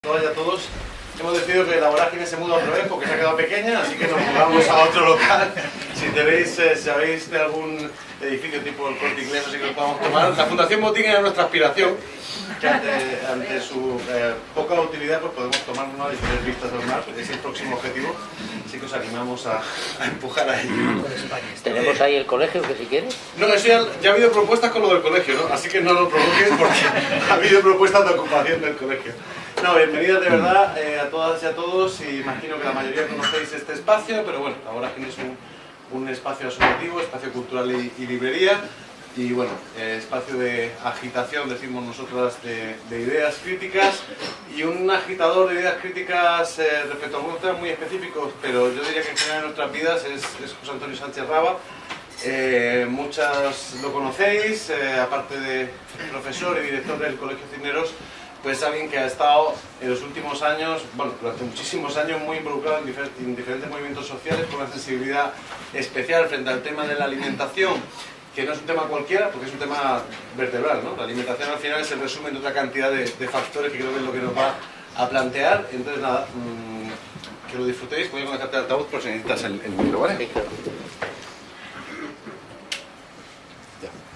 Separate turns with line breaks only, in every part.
Todas y a todos, hemos decidido que la vorágine se muda otra vez porque se ha quedado pequeña, así que nos mudamos a otro local. Si tenéis, sabéis de algún edificio tipo el Corte Inglés, así que lo podamos tomar. La Fundación Botín era nuestra aspiración, que ante su poca utilidad pues podemos tomar una de diferentes vistas al mar, es el próximo objetivo, así que os animamos a empujar a ello.
Tenemos ahí el colegio, que si quieres.
No, eso ya ha habido propuestas con lo del colegio, ¿no? Así que no lo provoques porque ha habido propuestas de ocupación del colegio. No, bienvenidos de verdad a todas y a todos, y imagino que la mayoría conocéis este espacio, pero bueno, ahora tienes un espacio asociativo, espacio cultural y librería, y bueno, espacio de agitación, decimos nosotras, de ideas críticas, y un agitador de ideas críticas respecto a algunos temas muy específicos, pero yo diría que en general en nuestras vidas es José Antonio Sánchez Raba. Muchas lo conocéis, aparte de profesor y director del Colegio Cisneros, pues alguien que ha estado en los últimos años, bueno, durante muchísimos años muy involucrado en diferentes movimientos sociales con una sensibilidad especial frente al tema de la alimentación, que no es un tema cualquiera, porque es un tema vertebral, ¿no? La alimentación al final es el resumen de otra cantidad de factores que creo que es lo que nos va a plantear. Entonces nada, que lo disfrutéis. Voy a conectarte al altavoz por si necesitas el micro, ¿vale?
Sí, claro.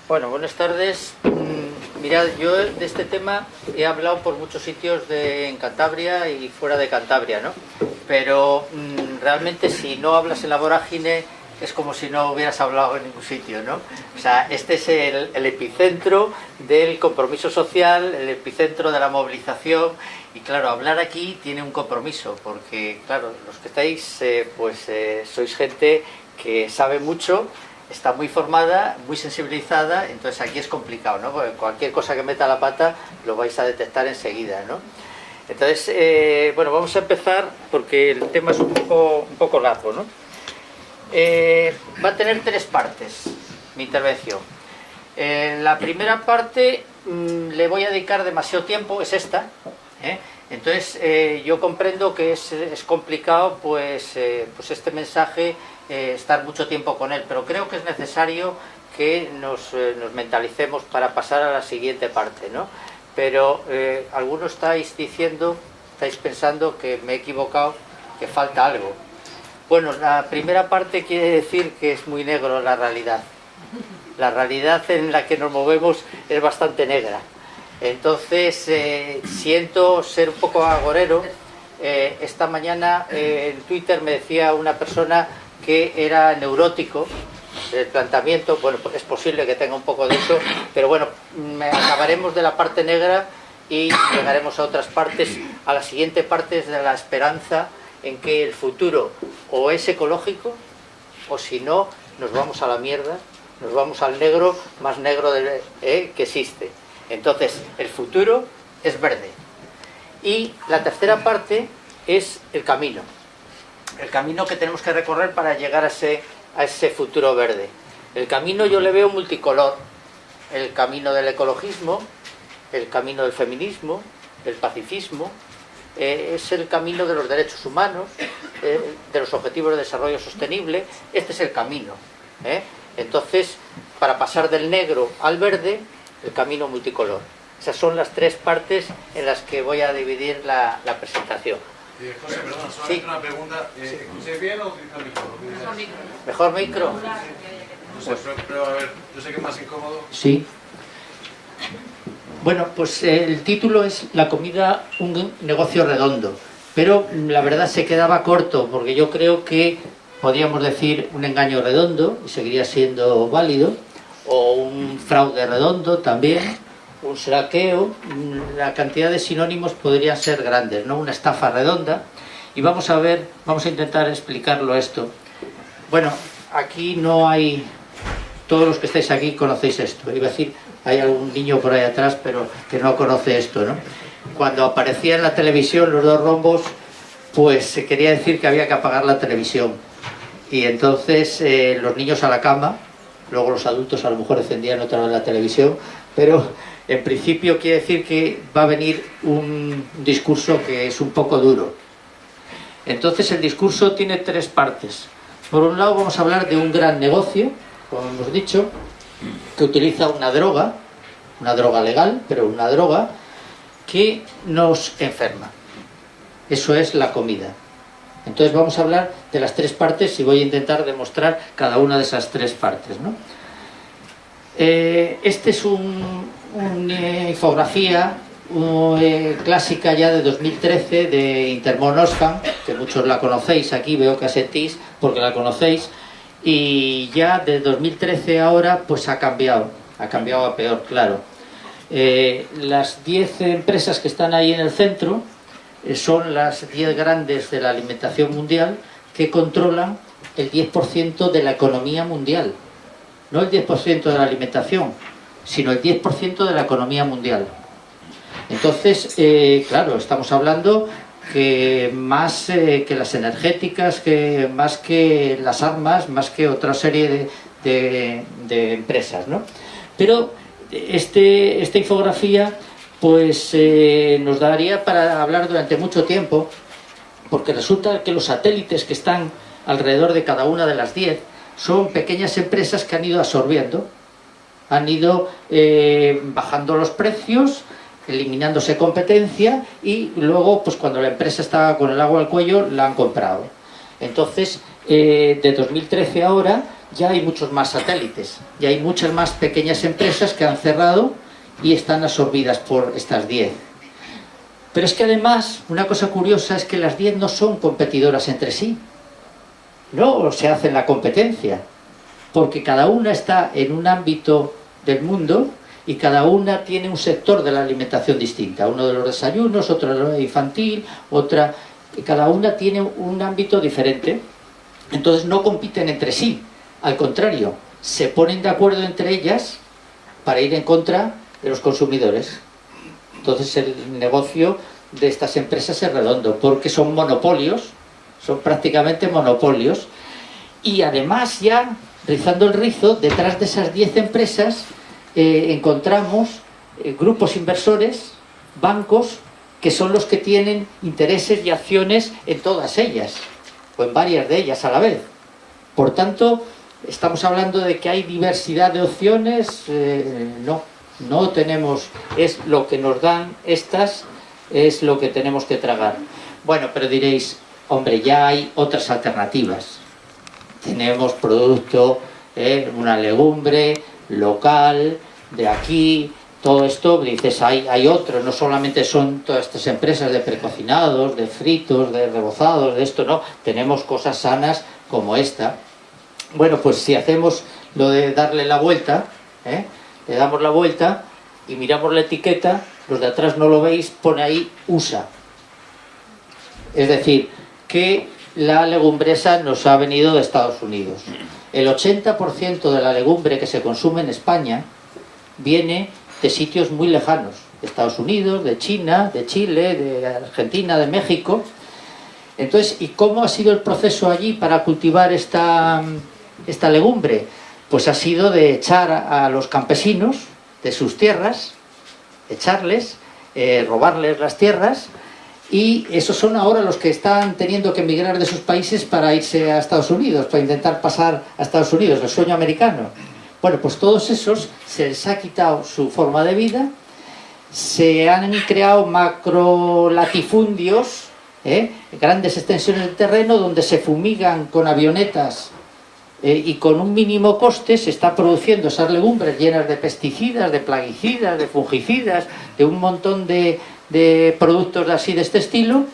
Bueno, buenas tardes. Mirad, yo de este tema he hablado por muchos sitios en Cantabria y fuera de Cantabria, ¿no? Pero realmente si no hablas en la vorágine es como si no hubieras hablado en ningún sitio, ¿no? O sea, este es el epicentro del compromiso social, el epicentro de la movilización, y claro, hablar aquí tiene un compromiso, porque claro, los que estáis, sois gente que sabe mucho, está muy formada, muy sensibilizada, entonces aquí es complicado, ¿no? Porque cualquier cosa que meta la pata lo vais a detectar enseguida, ¿no? Entonces, bueno, vamos a empezar porque el tema es un poco largo, ¿no? Va a tener tres partes mi intervención. La primera parte le voy a dedicar demasiado tiempo, es esta, ¿eh? Entonces yo comprendo que es complicado pues este mensaje estar mucho tiempo con él, pero creo que es necesario que nos mentalicemos para pasar a la siguiente parte, ¿no? Pero algunos estáis pensando que me he equivocado, que falta algo. Bueno, la primera parte quiere decir que es muy negro la realidad. La realidad en la que nos movemos es bastante negra. Entonces, siento ser un poco agorero. Esta mañana en Twitter me decía una persona que era neurótico del planteamiento. Bueno, pues es posible que tenga un poco de eso, pero bueno, acabaremos de la parte negra y llegaremos a otras partes. A la siguiente parte es de la esperanza en que el futuro o es ecológico, o si no, nos vamos a la mierda, nos vamos al negro más negro que existe. Entonces, el futuro es verde. Y la tercera parte es el camino que tenemos que recorrer para llegar a ese futuro verde. El camino yo le veo multicolor: el camino del ecologismo, el camino del feminismo, el pacifismo, es el camino de los derechos humanos, de los objetivos de desarrollo sostenible. Este es el camino, ¿eh? Entonces, para pasar del negro al verde, el camino multicolor. Esas son las tres partes en las que voy a dividir la presentación.
José, perdón, solamente una pregunta. ¿Escucháis bien o utilizo el micro?
¿Mejor micro?
No sé, pero a ver, yo sé que es más incómodo.
Sí. Bueno, pues el título es La comida, un negocio redondo, pero la verdad se quedaba corto, porque yo creo que podríamos decir un engaño redondo y seguiría siendo válido, o un fraude redondo también, un saqueo. La cantidad de sinónimos podrían ser grandes, ¿no? Una estafa redonda. Y vamos a intentar explicarlo esto. Bueno, aquí no hay... Todos los que estáis aquí conocéis esto. Iba a decir, hay algún niño por ahí atrás, pero que no conoce esto, ¿no? Cuando aparecía en la televisión los dos rombos, pues se quería decir que había que apagar la televisión. Y entonces los niños a la cama, luego los adultos a lo mejor encendían otra vez la televisión, pero en principio quiere decir que va a venir un discurso que es un poco duro. Entonces el discurso tiene tres partes. Por un lado vamos a hablar de un gran negocio, como hemos dicho, que utiliza una droga legal, pero una droga que nos enferma. Eso es la comida. Entonces vamos a hablar de las tres partes y voy a intentar demostrar cada una de esas tres partes, ¿no? Este es una infografía clásica ya de 2013 de Intermón Oxfam, que muchos la conocéis aquí, veo que asentís porque la conocéis, y ya de 2013 ahora pues ha cambiado a peor, claro. Las 10 empresas que están ahí en el centro son las 10 grandes de la alimentación mundial que controlan el 10% de la economía mundial. No el 10% de la alimentación, sino el 10% de la economía mundial. Entonces, claro, estamos hablando que más que las energéticas, que más que las armas, más que otra serie de empresas, ¿no? Pero esta infografía pues nos daría para hablar durante mucho tiempo, porque resulta que los satélites que están alrededor de cada una de las 10 son pequeñas empresas que han ido absorbiendo, han ido bajando los precios, eliminándose competencia, y luego pues cuando la empresa estaba con el agua al cuello la han comprado. Entonces de 2013 ahora ya hay muchos más satélites, ya hay muchas más pequeñas empresas que han cerrado y están absorbidas por estas 10. Pero es que además una cosa curiosa es que las 10 no son competidoras entre sí, no se hace la competencia, porque cada una está en un ámbito del mundo y cada una tiene un sector de la alimentación distinta, uno de los desayunos, otro de lo infantil, otra, y cada una tiene un ámbito diferente. Entonces no compiten entre sí, al contrario, se ponen de acuerdo entre ellas para ir en contra de los consumidores. Entonces el negocio de estas empresas es redondo, porque son monopolios, son prácticamente monopolios, y además ya, rizando el rizo, detrás de esas 10 empresas encontramos grupos inversores, bancos, que son los que tienen intereses y acciones en todas ellas, o en varias de ellas a la vez. Por tanto, estamos hablando de que hay diversidad de opciones, no tenemos, es lo que nos dan estas, es lo que tenemos que tragar. Bueno, pero diréis, hombre, ya hay otras alternativas. Tenemos producto, una legumbre local, de aquí, todo esto, dices, hay otros, no solamente son todas estas empresas de precocinados, de fritos, de rebozados, de esto, no, tenemos cosas sanas como esta. Bueno, pues si hacemos lo de darle la vuelta, le damos la vuelta y miramos la etiqueta, los de atrás no lo veis, pone ahí USA. Es decir, que la legumbresa nos ha venido de Estados Unidos. El 80% de la legumbre que se consume en España viene de sitios muy lejanos, de Estados Unidos, de China, de Chile, de Argentina, de México. Entonces, ¿y cómo ha sido el proceso allí para cultivar esta legumbre? Pues ha sido de echar a los campesinos de sus tierras, echarles, robarles las tierras, y esos son ahora los que están teniendo que emigrar de sus países para irse a Estados Unidos, para intentar pasar a Estados Unidos, el sueño americano. Bueno, pues todos esos se les ha quitado su forma de vida, se han creado macrolatifundios, grandes extensiones de terreno donde se fumigan con avionetas y con un mínimo coste se está produciendo esas legumbres llenas de pesticidas, de plaguicidas, de fungicidas, de un montón de productos así de este estilo,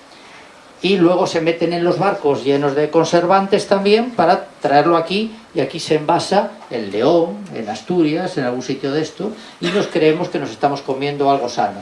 y luego se meten en los barcos llenos de conservantes también para traerlo aquí, y aquí se envasa en León, en Asturias, en algún sitio de esto, y nos creemos que nos estamos comiendo algo sano.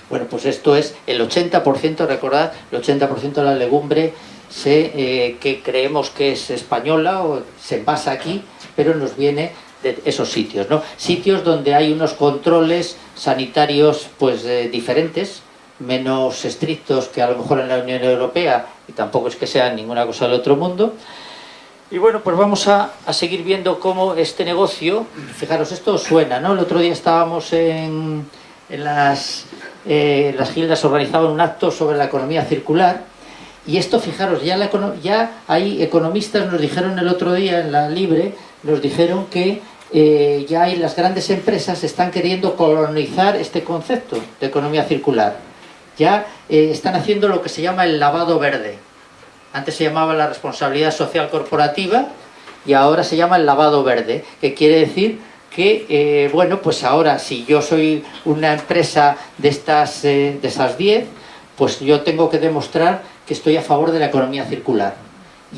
Bueno, pues esto es el 80%, recordad, el 80% de la legumbre que creemos que es española o se envasa aquí, pero nos viene de esos sitios, ¿no? Sitios donde hay unos controles sanitarios pues diferentes, menos estrictos que a lo mejor en la Unión Europea, y tampoco es que sea ninguna cosa del otro mundo. Y bueno, pues vamos a seguir viendo cómo este negocio, fijaros, esto os suena, ¿no? El otro día estábamos en las Gildas, organizaban un acto sobre la economía circular, y esto, fijaros, ya hay economistas, nos dijeron el otro día en la Libre, nos dijeron que ya las grandes empresas están queriendo colonizar este concepto de economía circular. ya están haciendo lo que se llama el lavado verde. Antes se llamaba la responsabilidad social corporativa y ahora se llama el lavado verde, que quiere decir que, bueno, pues ahora si yo soy una empresa de esas 10, pues yo tengo que demostrar que estoy a favor de la economía circular.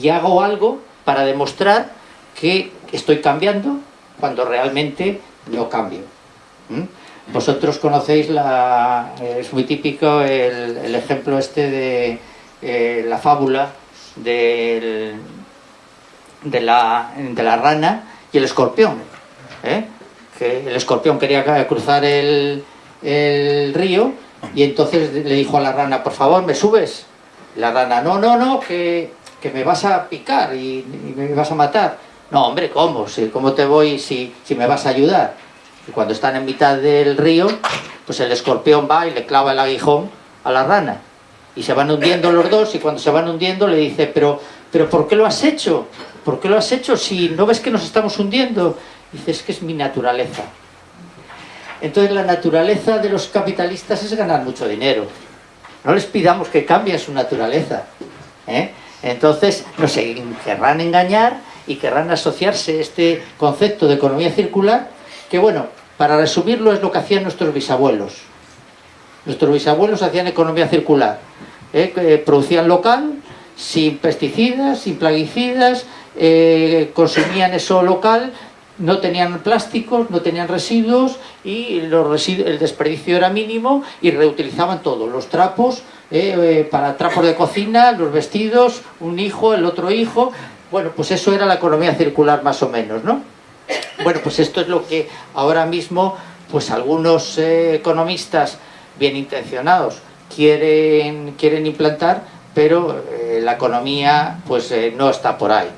Y hago algo para demostrar que estoy cambiando cuando realmente no cambio. Vosotros conocéis, es muy típico el ejemplo este de la fábula de la rana y el escorpión. Que el escorpión quería cruzar el río y entonces le dijo a la rana, por favor, ¿me subes? La rana, no, que me vas a picar y me vas a matar. No, hombre, ¿cómo? ¿Cómo te voy si me vas a ayudar? Y cuando están en mitad del río, pues el escorpión va y le clava el aguijón a la rana. Y se van hundiendo los dos, y cuando se van hundiendo le dice, pero ¿por qué lo has hecho? ¿Por qué lo has hecho si no ves que nos estamos hundiendo? Y dice, es que es mi naturaleza. Entonces la naturaleza de los capitalistas es ganar mucho dinero. No les pidamos que cambien su naturaleza. Entonces nos querrán engañar y querrán asociarse este concepto de economía circular, que bueno, para resumirlo es lo que hacían nuestros bisabuelos. Nuestros bisabuelos hacían economía circular, producían local, sin pesticidas, sin plaguicidas, consumían eso local, no tenían plásticos, no tenían residuos y el desperdicio era mínimo y reutilizaban todo, los trapos, para trapos de cocina, los vestidos, un hijo, el otro hijo. Bueno, pues eso era la economía circular más o menos, ¿no? Bueno, pues esto es lo que ahora mismo pues algunos economistas bien intencionados quieren implantar, pero la economía pues no está por ahí.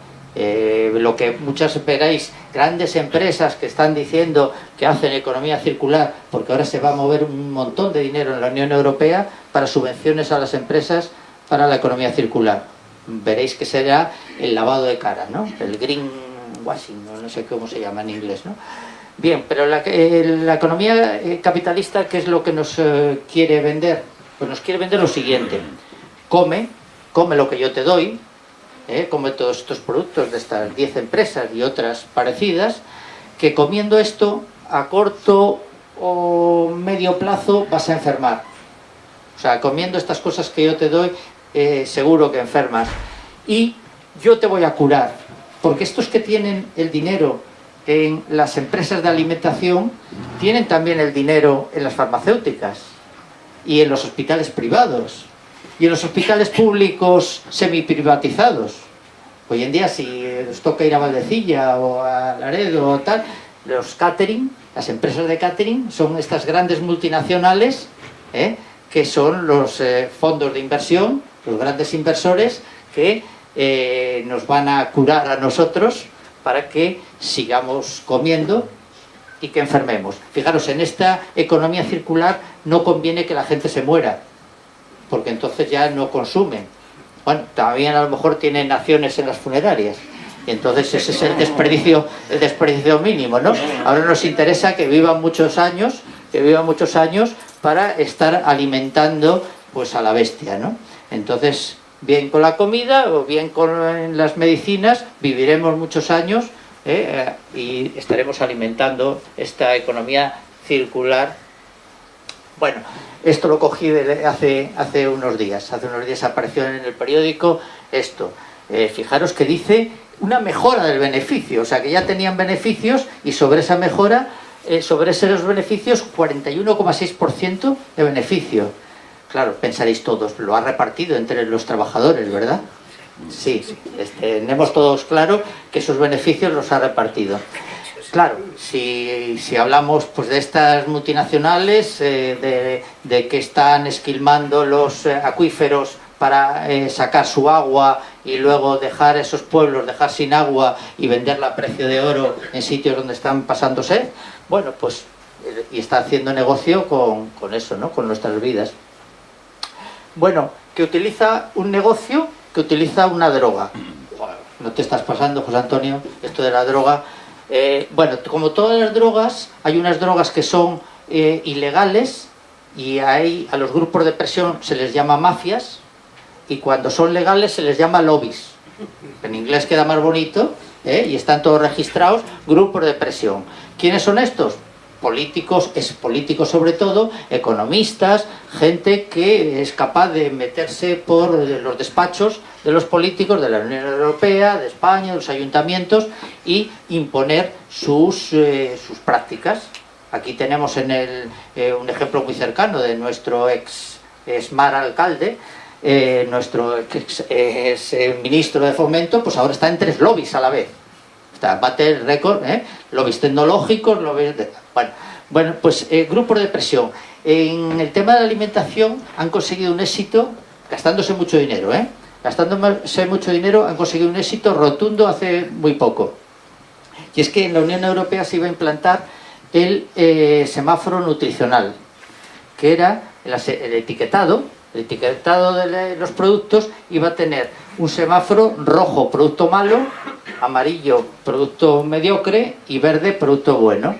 Lo que muchas veréis, grandes empresas que están diciendo que hacen economía circular, porque ahora se va a mover un montón de dinero en la Unión Europea para subvenciones a las empresas para la economía circular. Veréis que será el lavado de cara, ¿no? El greenwashing, no sé cómo se llama en inglés, ¿no? Bien, pero la economía capitalista, ¿qué es lo que nos quiere vender? Pues nos quiere vender lo siguiente: come lo que yo te doy, come todos estos productos de estas 10 empresas y otras parecidas, que comiendo esto a corto o medio plazo vas a enfermar. O sea, comiendo estas cosas que yo te doy, seguro que enfermas. Y yo te voy a curar, porque estos que tienen el dinero en las empresas de alimentación tienen también el dinero en las farmacéuticas y en los hospitales privados y en los hospitales públicos semiprivatizados. Hoy en día, si os toca ir a Valdecilla o a Laredo o tal, los catering, las empresas de catering son estas grandes multinacionales, que son los fondos de inversión, los grandes inversores que nos van a curar a nosotros para que sigamos comiendo y que enfermemos. Fijaros, en esta economía circular no conviene que la gente se muera, porque entonces ya no consumen. Bueno, también a lo mejor tienen acciones en las funerarias, y entonces ese es el desperdicio mínimo, ¿no? Ahora nos interesa que vivan muchos años para estar alimentando pues a la bestia, ¿no? Entonces, bien con la comida o bien con las medicinas, viviremos muchos años, y estaremos alimentando esta economía circular. Bueno, esto lo cogí hace unos días apareció en el periódico esto. Fijaros que dice una mejora del beneficio, o sea que ya tenían beneficios y sobre esa mejora, sobre esos beneficios, 41,6% de beneficio. Claro, pensaréis todos, lo ha repartido entre los trabajadores, ¿verdad? Sí, tenemos todos claro que esos beneficios los ha repartido. Claro, si hablamos pues de estas multinacionales, de que están esquilmando los acuíferos para sacar su agua y luego dejar esos pueblos, dejar sin agua y venderla a precio de oro en sitios donde están pasando sed, bueno, pues, y está haciendo negocio con eso, ¿no? Con nuestras vidas. Bueno, que utiliza un negocio, que utiliza una droga. No te estás pasando, José Antonio, esto de la droga. Bueno, como todas las drogas, hay unas drogas que son ilegales y a los grupos de presión se les llama mafias, y cuando son legales se les llama lobbies. En inglés queda más bonito, y están todos registrados, grupos de presión. ¿Quiénes son estos? Políticos, políticos sobre todo, economistas, gente que es capaz de meterse por los despachos de los políticos de la Unión Europea, de España, de los ayuntamientos, y imponer sus prácticas. Aquí tenemos un ejemplo muy cercano de nuestro ex mar alcalde, nuestro ex ministro de Fomento, pues ahora está en 3 lobbies a la vez. Bate el récord, lobbies tecnológicos, lobbies de... Bueno, pues grupos de presión. En el tema de la alimentación han conseguido un éxito, gastándose mucho dinero, gastándose mucho dinero, han conseguido un éxito rotundo hace muy poco. Y es que en la Unión Europea se iba a implantar el semáforo nutricional, que era el etiquetado de los productos. Iba a tener un semáforo: rojo, producto malo; amarillo, producto mediocre; y verde, producto bueno.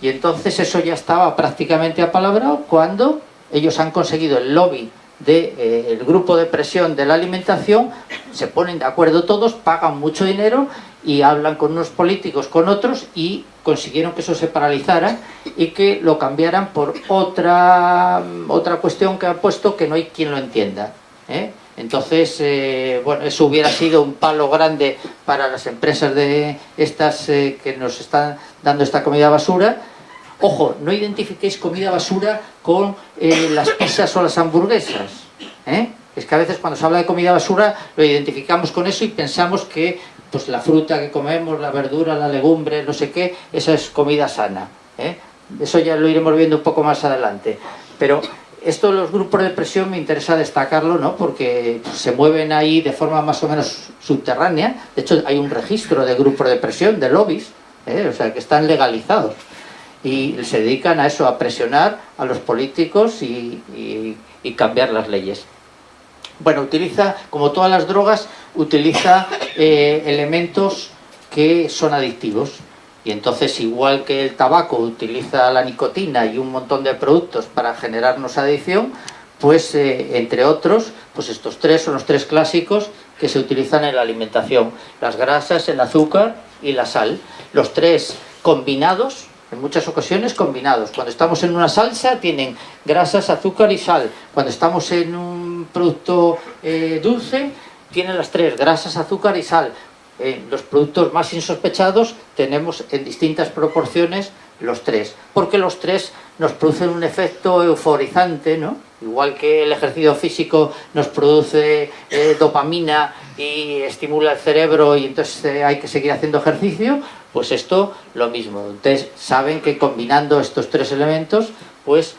Y entonces eso ya estaba prácticamente apalabrado cuando ellos han conseguido el lobby del grupo de presión de la alimentación. Se ponen de acuerdo todos, pagan mucho dinero y hablan con unos políticos, con otros, y consiguieron que eso se paralizara y que lo cambiaran por otra cuestión que han puesto, que no hay quien lo entienda, Entonces, bueno, eso hubiera sido un palo grande para las empresas de estas que nos están dando esta comida basura. Ojo, no identifiquéis comida basura con las pizzas o las hamburguesas, Es que a veces cuando se habla de comida basura lo identificamos con eso y pensamos que pues la fruta que comemos, la verdura, la legumbre, no sé qué, esa es comida sana, Eso ya lo iremos viendo un poco más adelante. Pero esto de los grupos de presión me interesa destacarlo, ¿no? Porque se mueven ahí de forma más o menos subterránea. De hecho, hay un registro de grupos de presión, de lobbies, o sea, que están legalizados. Y se dedican a eso, a presionar a los políticos y cambiar las leyes. Bueno, utiliza, como todas las drogas, utiliza elementos que son adictivos. Y entonces, igual que el tabaco utiliza la nicotina y un montón de productos para generarnos adicción, pues entre otros, pues estos 3 son los 3 clásicos que se utilizan en la alimentación: las grasas, el azúcar y la sal. Los 3 combinados, en muchas ocasiones combinados. Cuando estamos en una salsa tienen grasas, azúcar y sal. Cuando estamos en un producto dulce, tienen las 3, grasas, azúcar y sal. En los productos más insospechados tenemos en distintas proporciones los 3, porque los 3 nos producen un efecto euforizante, ¿no? Igual que el ejercicio físico nos produce dopamina y estimula el cerebro, y entonces hay que seguir haciendo ejercicio, pues esto lo mismo. Entonces saben que combinando estos 3 elementos pues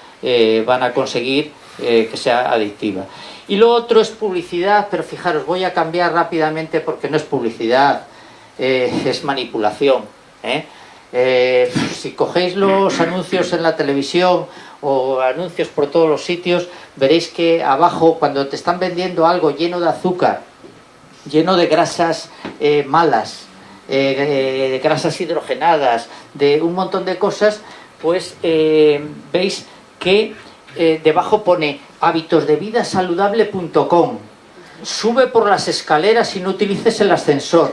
van a conseguir que sea adictiva. Y lo otro es publicidad, pero fijaros, voy a cambiar rápidamente porque no es publicidad, es manipulación, Si cogéis los anuncios en la televisión o anuncios por todos los sitios, veréis que abajo, cuando te están vendiendo algo lleno de azúcar, lleno de grasas malas, de grasas hidrogenadas, de un montón de cosas, pues veis que debajo pone hábitosdevidasaludable.com, sube por las escaleras y no utilices el ascensor,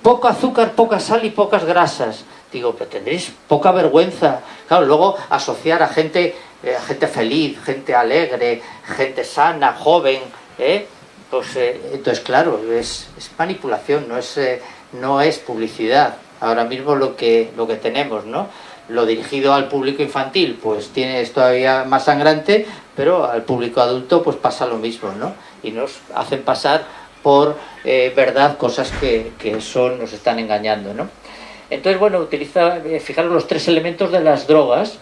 poco azúcar, poca sal y pocas grasas. Digo, pero tendréis poca vergüenza. Claro, luego asociar a gente feliz, gente alegre, gente sana, joven, pues entonces claro, es manipulación, no es publicidad. Ahora mismo lo que tenemos, ¿no? Lo dirigido al público infantil pues es todavía más sangrante, pero al público adulto pues pasa lo mismo, ¿no? Y nos hacen pasar por verdad cosas que nos están engañando, ¿no? Entonces, bueno, fijaros los 3 elementos de las drogas: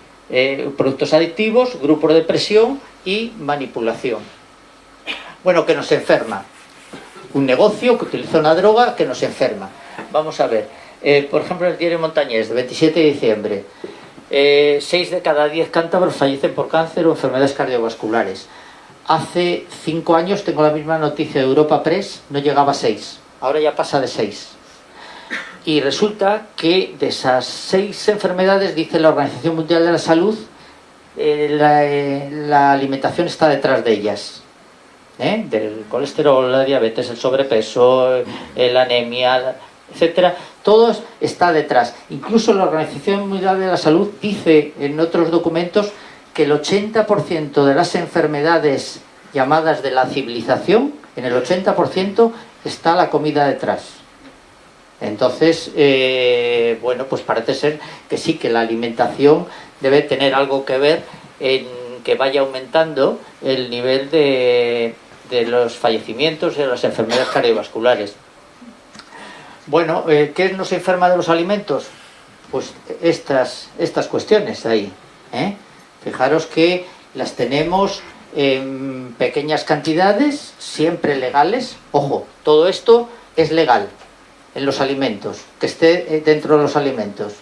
productos adictivos, grupos de presión y manipulación. Bueno, que nos enferma. Un negocio que utiliza una droga que nos enferma. Vamos a ver. Por ejemplo, en el diario Montañés, de 27 de diciembre, 6 de cada 10 cántabros fallecen por cáncer o enfermedades cardiovasculares. Hace 5 años, tengo la misma noticia de Europa Press, no llegaba a 6. Ahora ya pasa de 6. Y resulta que de esas 6 enfermedades, dice la Organización Mundial de la Salud, la alimentación está detrás de ellas. Del colesterol, la diabetes, el sobrepeso, la anemia, etcétera, todo está detrás. Incluso la Organización Mundial de la Salud dice en otros documentos que el 80% de las enfermedades llamadas de la civilización, en el 80% está la comida detrás. Entonces, bueno, pues parece ser que sí, que la alimentación debe tener algo que ver en que vaya aumentando el nivel de los fallecimientos y de las enfermedades cardiovasculares. Bueno, ¿qué nos enferma de los alimentos? Pues estas cuestiones ahí. Fijaros que las tenemos en pequeñas cantidades, siempre legales. Ojo, todo esto es legal en los alimentos, que esté dentro de los alimentos.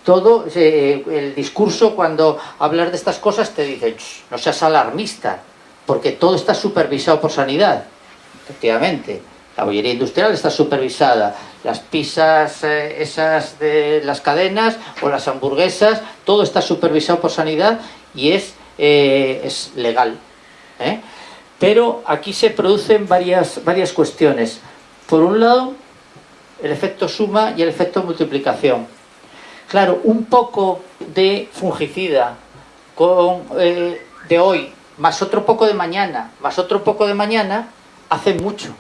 Todo el discurso, cuando hablas de estas cosas, te dice, no seas alarmista, porque todo está supervisado por sanidad. Efectivamente, la bollería industrial está supervisada, las pizzas esas de las cadenas o las hamburguesas, todo está supervisado por sanidad y es legal. Pero aquí se producen varias cuestiones. Por un lado, el efecto suma y el efecto multiplicación. Claro, un poco de fungicida de hoy, más otro poco de mañana, más otro poco de mañana, hace mucho.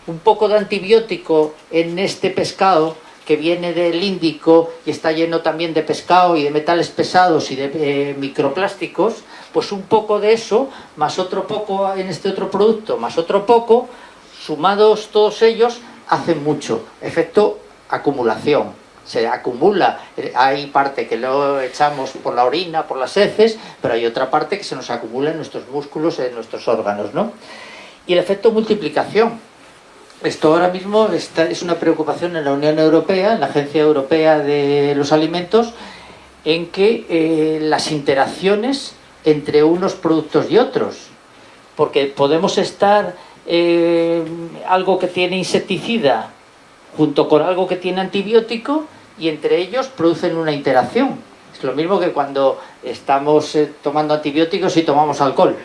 Un poco de antibiótico en este pescado que viene del Índico y está lleno también de pescado y de metales pesados y de microplásticos, pues un poco de eso, más otro poco en este otro producto, más otro poco, sumados todos ellos, hacen mucho. Efecto acumulación. Se acumula, hay parte que lo echamos por la orina, por las heces, pero hay otra parte que se nos acumula en nuestros músculos, en nuestros órganos, ¿no? Y el efecto multiplicación. Esto ahora mismo es una preocupación en la Unión Europea, en la Agencia Europea de los Alimentos, en que las interacciones entre unos productos y otros, porque podemos estar algo que tiene insecticida junto con algo que tiene antibiótico y entre ellos producen una interacción. Es lo mismo que cuando estamos tomando antibióticos y tomamos alcohol,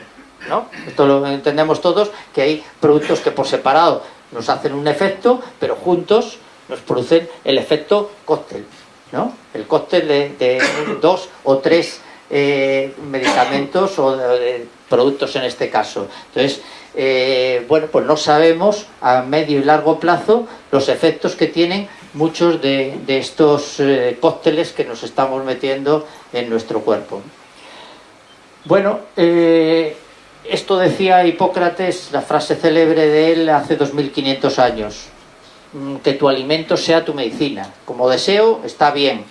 ¿no? Esto lo entendemos todos, que hay productos que por separado nos hacen un efecto, pero juntos nos producen el efecto cóctel, ¿no? El cóctel de 2 o 3 medicamentos o de productos en este caso. Entonces, bueno, pues no sabemos a medio y largo plazo los efectos que tienen muchos de estos cócteles que nos estamos metiendo en nuestro cuerpo. Bueno, esto decía Hipócrates, la frase célebre de él hace 2500 años, que tu alimento sea tu medicina. Como deseo está bien,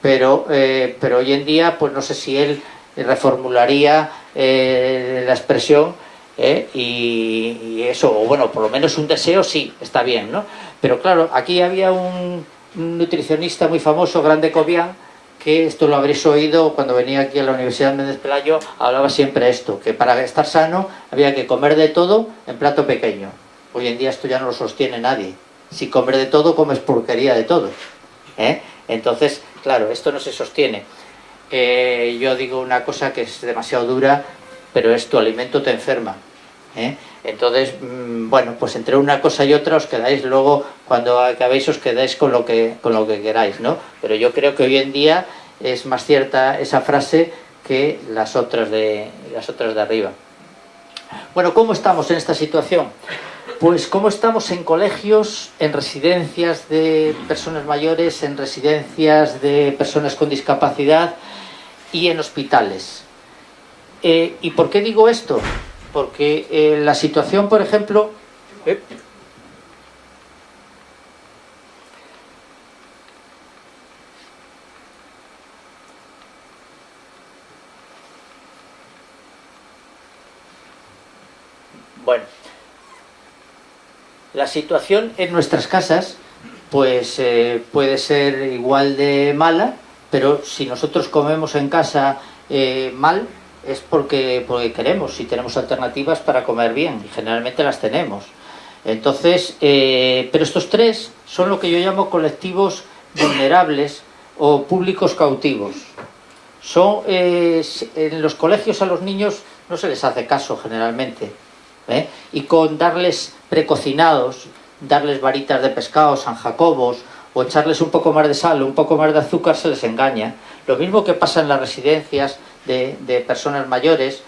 pero hoy en día pues no sé si él reformularía la expresión y eso, o bueno, por lo menos un deseo sí, está bien, ¿no? Pero claro, aquí había un nutricionista muy famoso, Grande Cobian, que esto lo habréis oído cuando venía aquí a la Universidad de Méndez Pelayo, hablaba siempre esto, que para estar sano había que comer de todo en plato pequeño. Hoy en día esto ya no lo sostiene nadie. Si comer de todo, comes porquería de todo. Entonces, claro, esto no se sostiene. Yo digo una cosa que es demasiado dura, pero es tu alimento te enferma. Entonces, bueno, pues entre una cosa y otra os quedáis luego, cuando acabéis os quedáis con lo que queráis, ¿no? Pero yo creo que hoy en día es más cierta esa frase que las otras de arriba. Bueno, ¿cómo estamos en esta situación? Pues cómo estamos en colegios, en residencias de personas mayores, en residencias de personas con discapacidad y en hospitales. ¿Y por qué digo esto? Porque la situación, por ejemplo... Bueno, la situación en nuestras casas pues puede ser igual de mala, pero si nosotros comemos en casa mal, es porque queremos, si tenemos alternativas para comer bien, y generalmente las tenemos. Entonces, pero estos tres son lo que yo llamo colectivos vulnerables o públicos cautivos. En los colegios a los niños no se les hace caso generalmente, ¿eh? Y con darles precocinados, darles varitas de pescado, San Jacobos, o echarles un poco más de sal, un poco más de azúcar, se les engaña. Lo mismo que pasa en las residencias de personas mayores,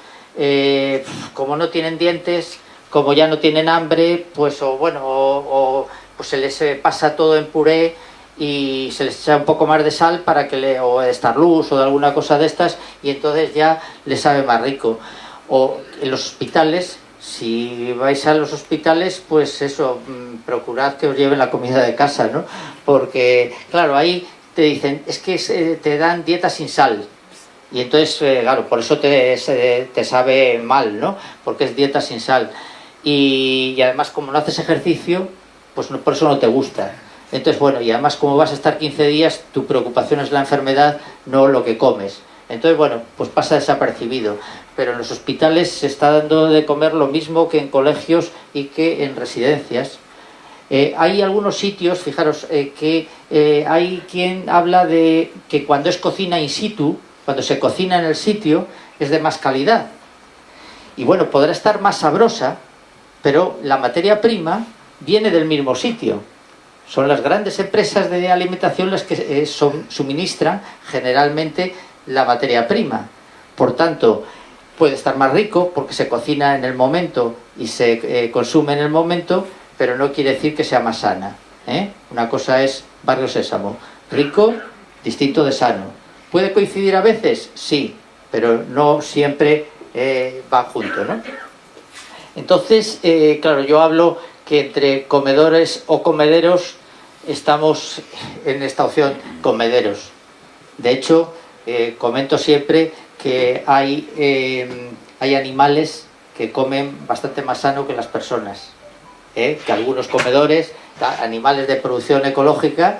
como no tienen dientes, como ya no tienen hambre, pues pues se les pasa todo en puré y se les echa un poco más de sal para que o de Starlux o de alguna cosa de estas, y entonces ya les sabe más rico. O en los hospitales, si vais a los hospitales, pues eso, procurad que os lleven la comida de casa, ¿no? Porque, claro, ahí te dicen, es que te dan dieta sin sal. Y entonces, claro, por eso te sabe mal, ¿no? Porque es dieta sin sal. Y además, como no haces ejercicio, pues por eso no te gusta. Entonces, bueno, y además como vas a estar 15 días, tu preocupación es la enfermedad, no lo que comes. Entonces, bueno, pues pasa desapercibido. Pero en los hospitales se está dando de comer lo mismo que en colegios y que en residencias. Hay algunos sitios, fijaros, que hay quien habla de que cuando es cocina in situ, cuando se cocina en el sitio, es de más calidad. Y bueno, podrá estar más sabrosa, pero la materia prima viene del mismo sitio. Son las grandes empresas de alimentación las que suministran generalmente la materia prima. Por tanto, puede estar más rico porque se cocina en el momento y se consume en el momento, pero no quiere decir que sea más sana, ¿eh? Una cosa es Barrio Sésamo, rico, distinto de sano. ¿Puede coincidir a veces? Sí, pero no siempre va junto, ¿no? Entonces, claro, yo hablo que entre comedores o comederos estamos en esta opción comederos. De hecho, comento siempre que hay animales que comen bastante más sano que las personas, que algunos comedores, animales de producción ecológica,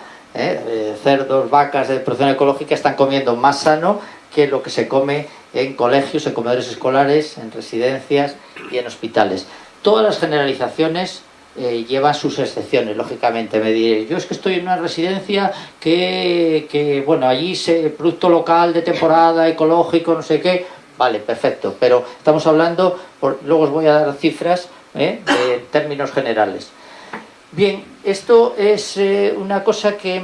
cerdos, vacas de producción ecológica, están comiendo más sano que lo que se come en colegios, en comedores escolares, en residencias y en hospitales. Todas las generalizaciones llevan sus excepciones, lógicamente. Me diréis, yo es que estoy en una residencia que bueno, allí producto local de temporada, ecológico, no sé qué. Vale, perfecto, pero estamos hablando, luego os voy a dar cifras de términos generales. Bien, esto es una cosa que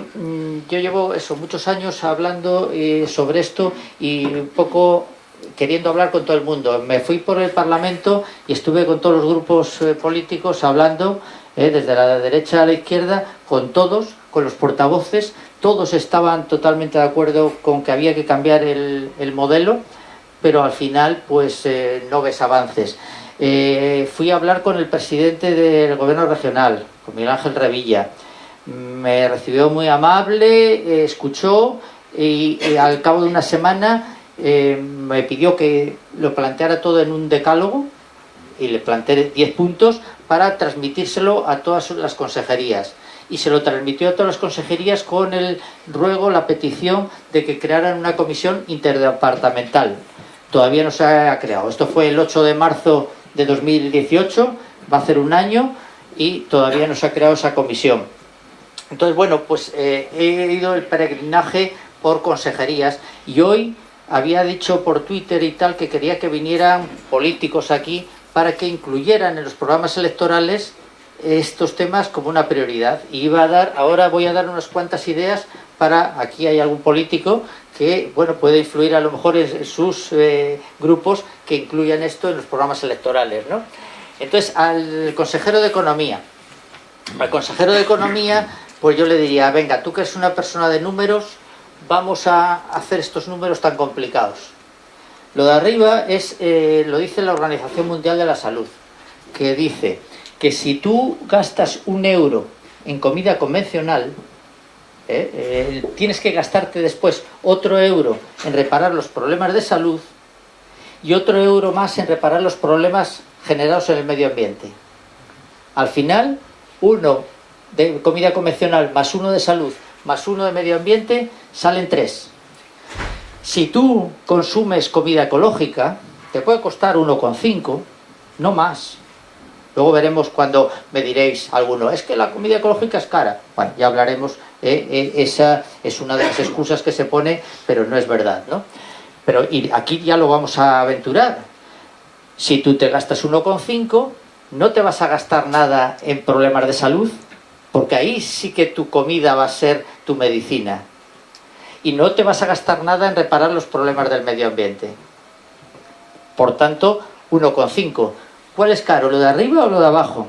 yo llevo muchos años hablando sobre esto y un poco queriendo hablar con todo el mundo. Me fui por el Parlamento y estuve con todos los grupos políticos hablando, desde la derecha a la izquierda, con todos, con los portavoces. Todos estaban totalmente de acuerdo con que había que cambiar el modelo, pero al final pues no ves avances. Fui a hablar con el presidente del gobierno regional, con Miguel Ángel Revilla. Me recibió muy amable, escuchó y al cabo de una semana me pidió que lo planteara todo en un decálogo y le planteé 10 puntos para transmitírselo a todas las consejerías. Y se lo transmitió a todas las consejerías con el ruego, la petición de que crearan una comisión interdepartamental. Todavía no se ha creado. Esto fue el 8 de marzo de 2018, va a hacer un año y todavía no se ha creado esa comisión. Entonces, bueno, pues he ido el peregrinaje por consejerías y hoy había dicho por Twitter y tal que quería que vinieran políticos aquí para que incluyeran en los programas electorales estos temas como una prioridad. Y ahora voy a dar unas cuantas ideas para, aquí hay algún político que, bueno, puede influir a lo mejor en sus grupos que incluyan esto en los programas electorales, ¿no? Entonces, al consejero de Economía, pues yo le diría, venga, tú que eres una persona de números, vamos a hacer estos números tan complicados. Lo de arriba lo dice la Organización Mundial de la Salud, que dice que si tú gastas 1 euro en comida convencional, tienes que gastarte después otro euro en reparar los problemas de salud y otro euro más en reparar los problemas generados en el medio ambiente. Al final, 1 de comida convencional más 1 de salud más 1 de medio ambiente salen 3. Si tú consumes comida ecológica, te puede costar 1,5, no más. Luego veremos cuando me diréis alguno, es que la comida ecológica es cara. Bueno, ya hablaremos, esa es una de las excusas que se pone, pero no es verdad, ¿no? Pero aquí ya lo vamos a aventurar. Si tú te gastas 1,5, no te vas a gastar nada en problemas de salud, porque ahí sí que tu comida va a ser tu medicina. Y no te vas a gastar nada en reparar los problemas del medio ambiente. Por tanto, 1,5. ¿Cuál es caro, lo de arriba o lo de abajo?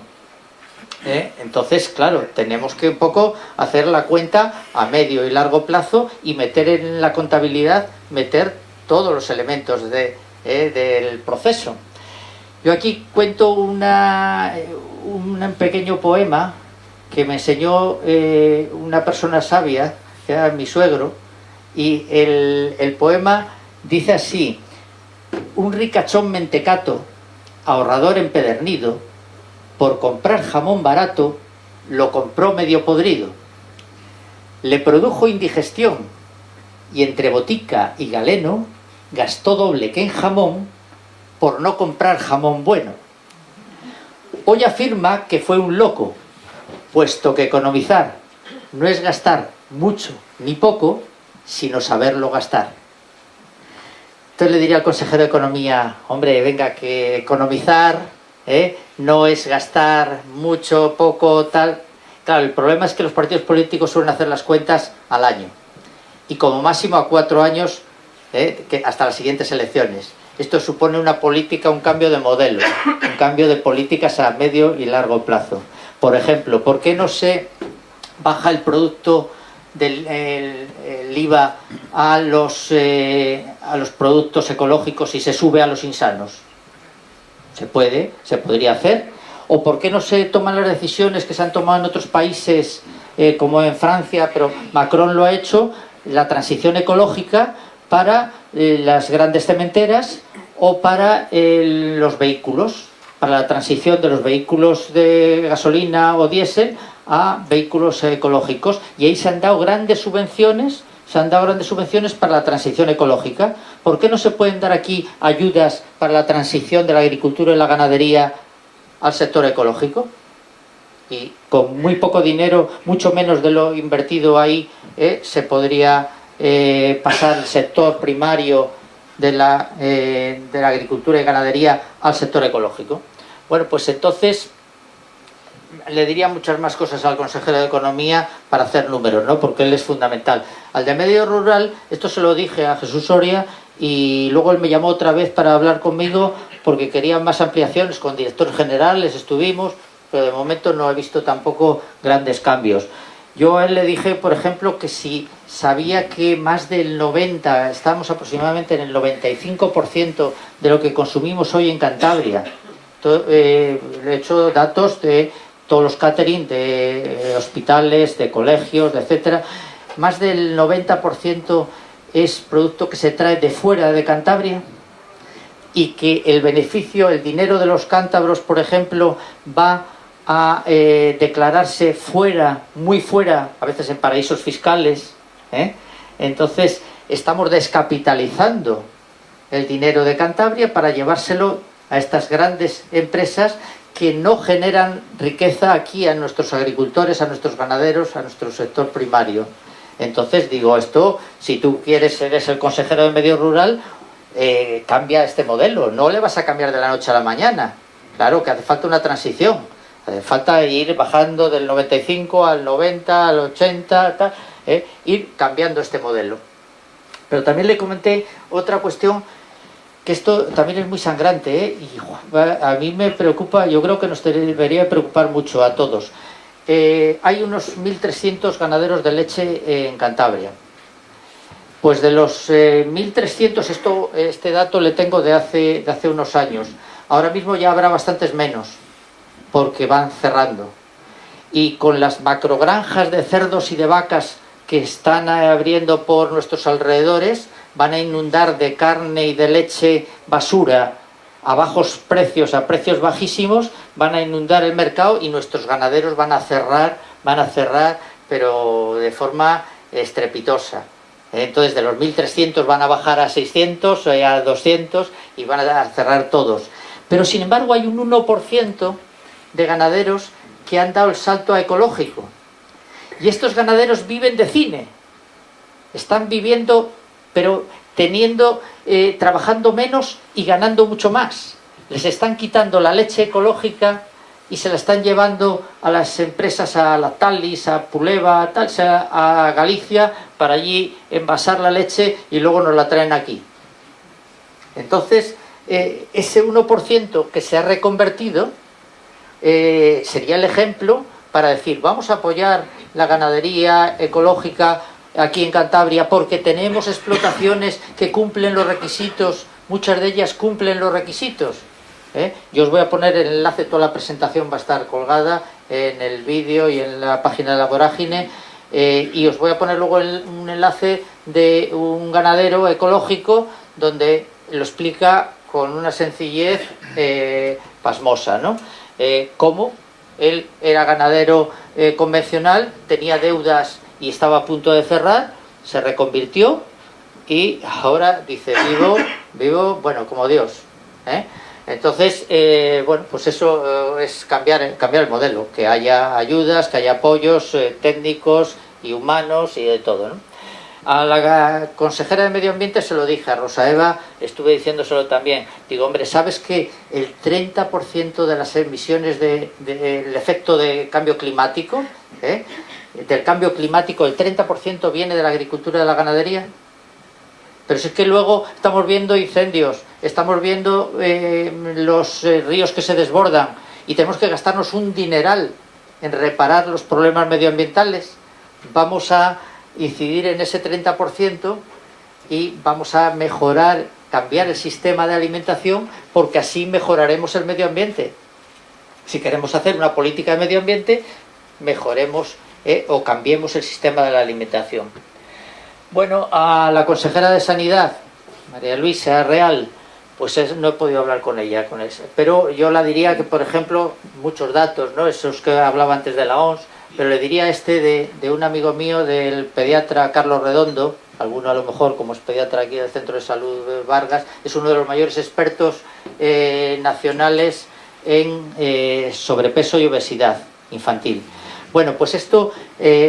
Entonces, claro, tenemos que un poco hacer la cuenta a medio y largo plazo y meter en la contabilidad, meter todos los elementos del proceso. Yo aquí cuento un pequeño poema que me enseñó una persona sabia, que era mi suegro, y el poema dice así: un ricachón mentecato, ahorrador empedernido, por comprar jamón barato, lo compró medio podrido. Le produjo indigestión, y entre botica y galeno, gastó doble que en jamón, por no comprar jamón bueno. Hoy afirma que fue un loco, puesto que economizar no es gastar mucho ni poco, sino saberlo gastar. Entonces le diría al consejero de Economía: hombre, venga, que economizar no es gastar mucho, poco, tal. Claro, el problema es que los partidos políticos suelen hacer las cuentas al año, y como máximo a 4 años, hasta las siguientes elecciones. Esto supone una política, un cambio de modelo, un cambio de políticas a medio y largo plazo. Por ejemplo, ¿por qué no se baja el producto del el IVA a los productos ecológicos y se sube a los insanos? Se podría hacer. ¿O por qué no se toman las decisiones que se han tomado en otros países, como en Francia, pero Macron lo ha hecho, la transición ecológica para las grandes cementeras o para los vehículos, para la transición de los vehículos de gasolina o diésel a vehículos ecológicos? Y ahí se han dado grandes subvenciones para la transición ecológica. ¿Por qué no se pueden dar aquí ayudas para la transición de la agricultura y la ganadería al sector ecológico? Y con muy poco dinero, mucho menos de lo invertido ahí, se podría pasar el sector primario de la agricultura y ganadería al sector ecológico. Bueno, pues entonces le diría muchas más cosas al consejero de Economía para hacer números, ¿no? Porque él es fundamental. Al de medio rural, esto se lo dije a Jesús Soria, y luego él me llamó otra vez para hablar conmigo porque quería más ampliaciones. Con directores generales estuvimos, pero de momento no he visto tampoco grandes cambios. Yo a él le dije, por ejemplo, que si sabía que más del 90, estamos aproximadamente en el 95% de lo que consumimos hoy en Cantabria. Le he hecho datos de todos los catering de hospitales, de colegios, etcétera. Más del 90% es producto que se trae de fuera de Cantabria, y que el beneficio, el dinero de los cántabros, por ejemplo, va a declararse fuera, muy fuera, a veces en paraísos fiscales. Entonces estamos descapitalizando el dinero de Cantabria para llevárselo a estas grandes empresas que no generan riqueza aquí a nuestros agricultores, a nuestros ganaderos, a nuestro sector primario. Entonces digo, esto, si tú eres el consejero de Medio Rural, cambia este modelo. No le vas a cambiar de la noche a la mañana. Claro que hace falta una transición. Hace falta ir bajando del 95 al 90, al 80, tal, ir cambiando este modelo. Pero también le comenté otra cuestión, que esto también es muy sangrante, y a mí me preocupa, yo creo que nos debería preocupar mucho a todos. Hay unos 1.300 ganaderos de leche en Cantabria. Pues de los 1.300, este dato le tengo de hace unos años. Ahora mismo ya habrá bastantes menos, porque van cerrando. Y con las macrogranjas de cerdos y de vacas que están abriendo por nuestros alrededores, van a inundar de carne y de leche basura a bajos precios, a precios bajísimos, van a inundar el mercado, y nuestros ganaderos van a cerrar, pero de forma estrepitosa. Entonces de los 1.300 van a bajar a 600, a 200, y van a cerrar todos. Pero sin embargo hay un 1% de ganaderos que han dado el salto a ecológico. Y estos ganaderos viven de cine. Están viviendo, pero trabajando menos y ganando mucho más. Les están quitando la leche ecológica y se la están llevando a las empresas, a Lactalis, a Puleva, a Galicia, para allí envasar la leche y luego nos la traen aquí. Entonces, ese 1% que se ha reconvertido sería el ejemplo para decir, vamos a apoyar la ganadería ecológica aquí en Cantabria porque tenemos explotaciones que cumplen los requisitos, muchas de ellas cumplen los requisitos. Yo os voy a poner el enlace, toda la presentación va a estar colgada en el vídeo y en la página de la Vorágine, y os voy a poner luego un enlace de un ganadero ecológico donde lo explica con una sencillez pasmosa, ¿no? Cómo él era ganadero convencional, tenía deudas y estaba a punto de cerrar, se reconvirtió y ahora dice, vivo, bueno, como Dios, Entonces, bueno, pues eso es cambiar el modelo, que haya ayudas, que haya apoyos técnicos y humanos y de todo, ¿no? A la consejera de Medio Ambiente se lo dije, a Rosa Eva estuve diciéndoselo también. Digo, hombre, ¿sabes que el 30% de las emisiones del efecto de cambio climático, del cambio climático, el 30% viene de la agricultura y de la ganadería? Pero si es que luego estamos viendo incendios, estamos viendo los ríos que se desbordan y tenemos que gastarnos un dineral en reparar los problemas medioambientales. Vamos a incidir en ese 30% y vamos a mejorar, cambiar el sistema de alimentación, porque así mejoraremos el medio ambiente. Si queremos hacer una política de medio ambiente, mejoremos o cambiemos el sistema de la alimentación. Bueno, a la consejera de Sanidad, María Luisa Real, pues no he podido hablar con ella, pero yo la diría que, por ejemplo, muchos datos, ¿no? Esos que hablaba antes de la OMS, pero le diría de un amigo mío, del pediatra Carlos Redondo, alguno a lo mejor, como es pediatra aquí del Centro de Salud Vargas, es uno de los mayores expertos nacionales en sobrepeso y obesidad infantil. Bueno, pues esto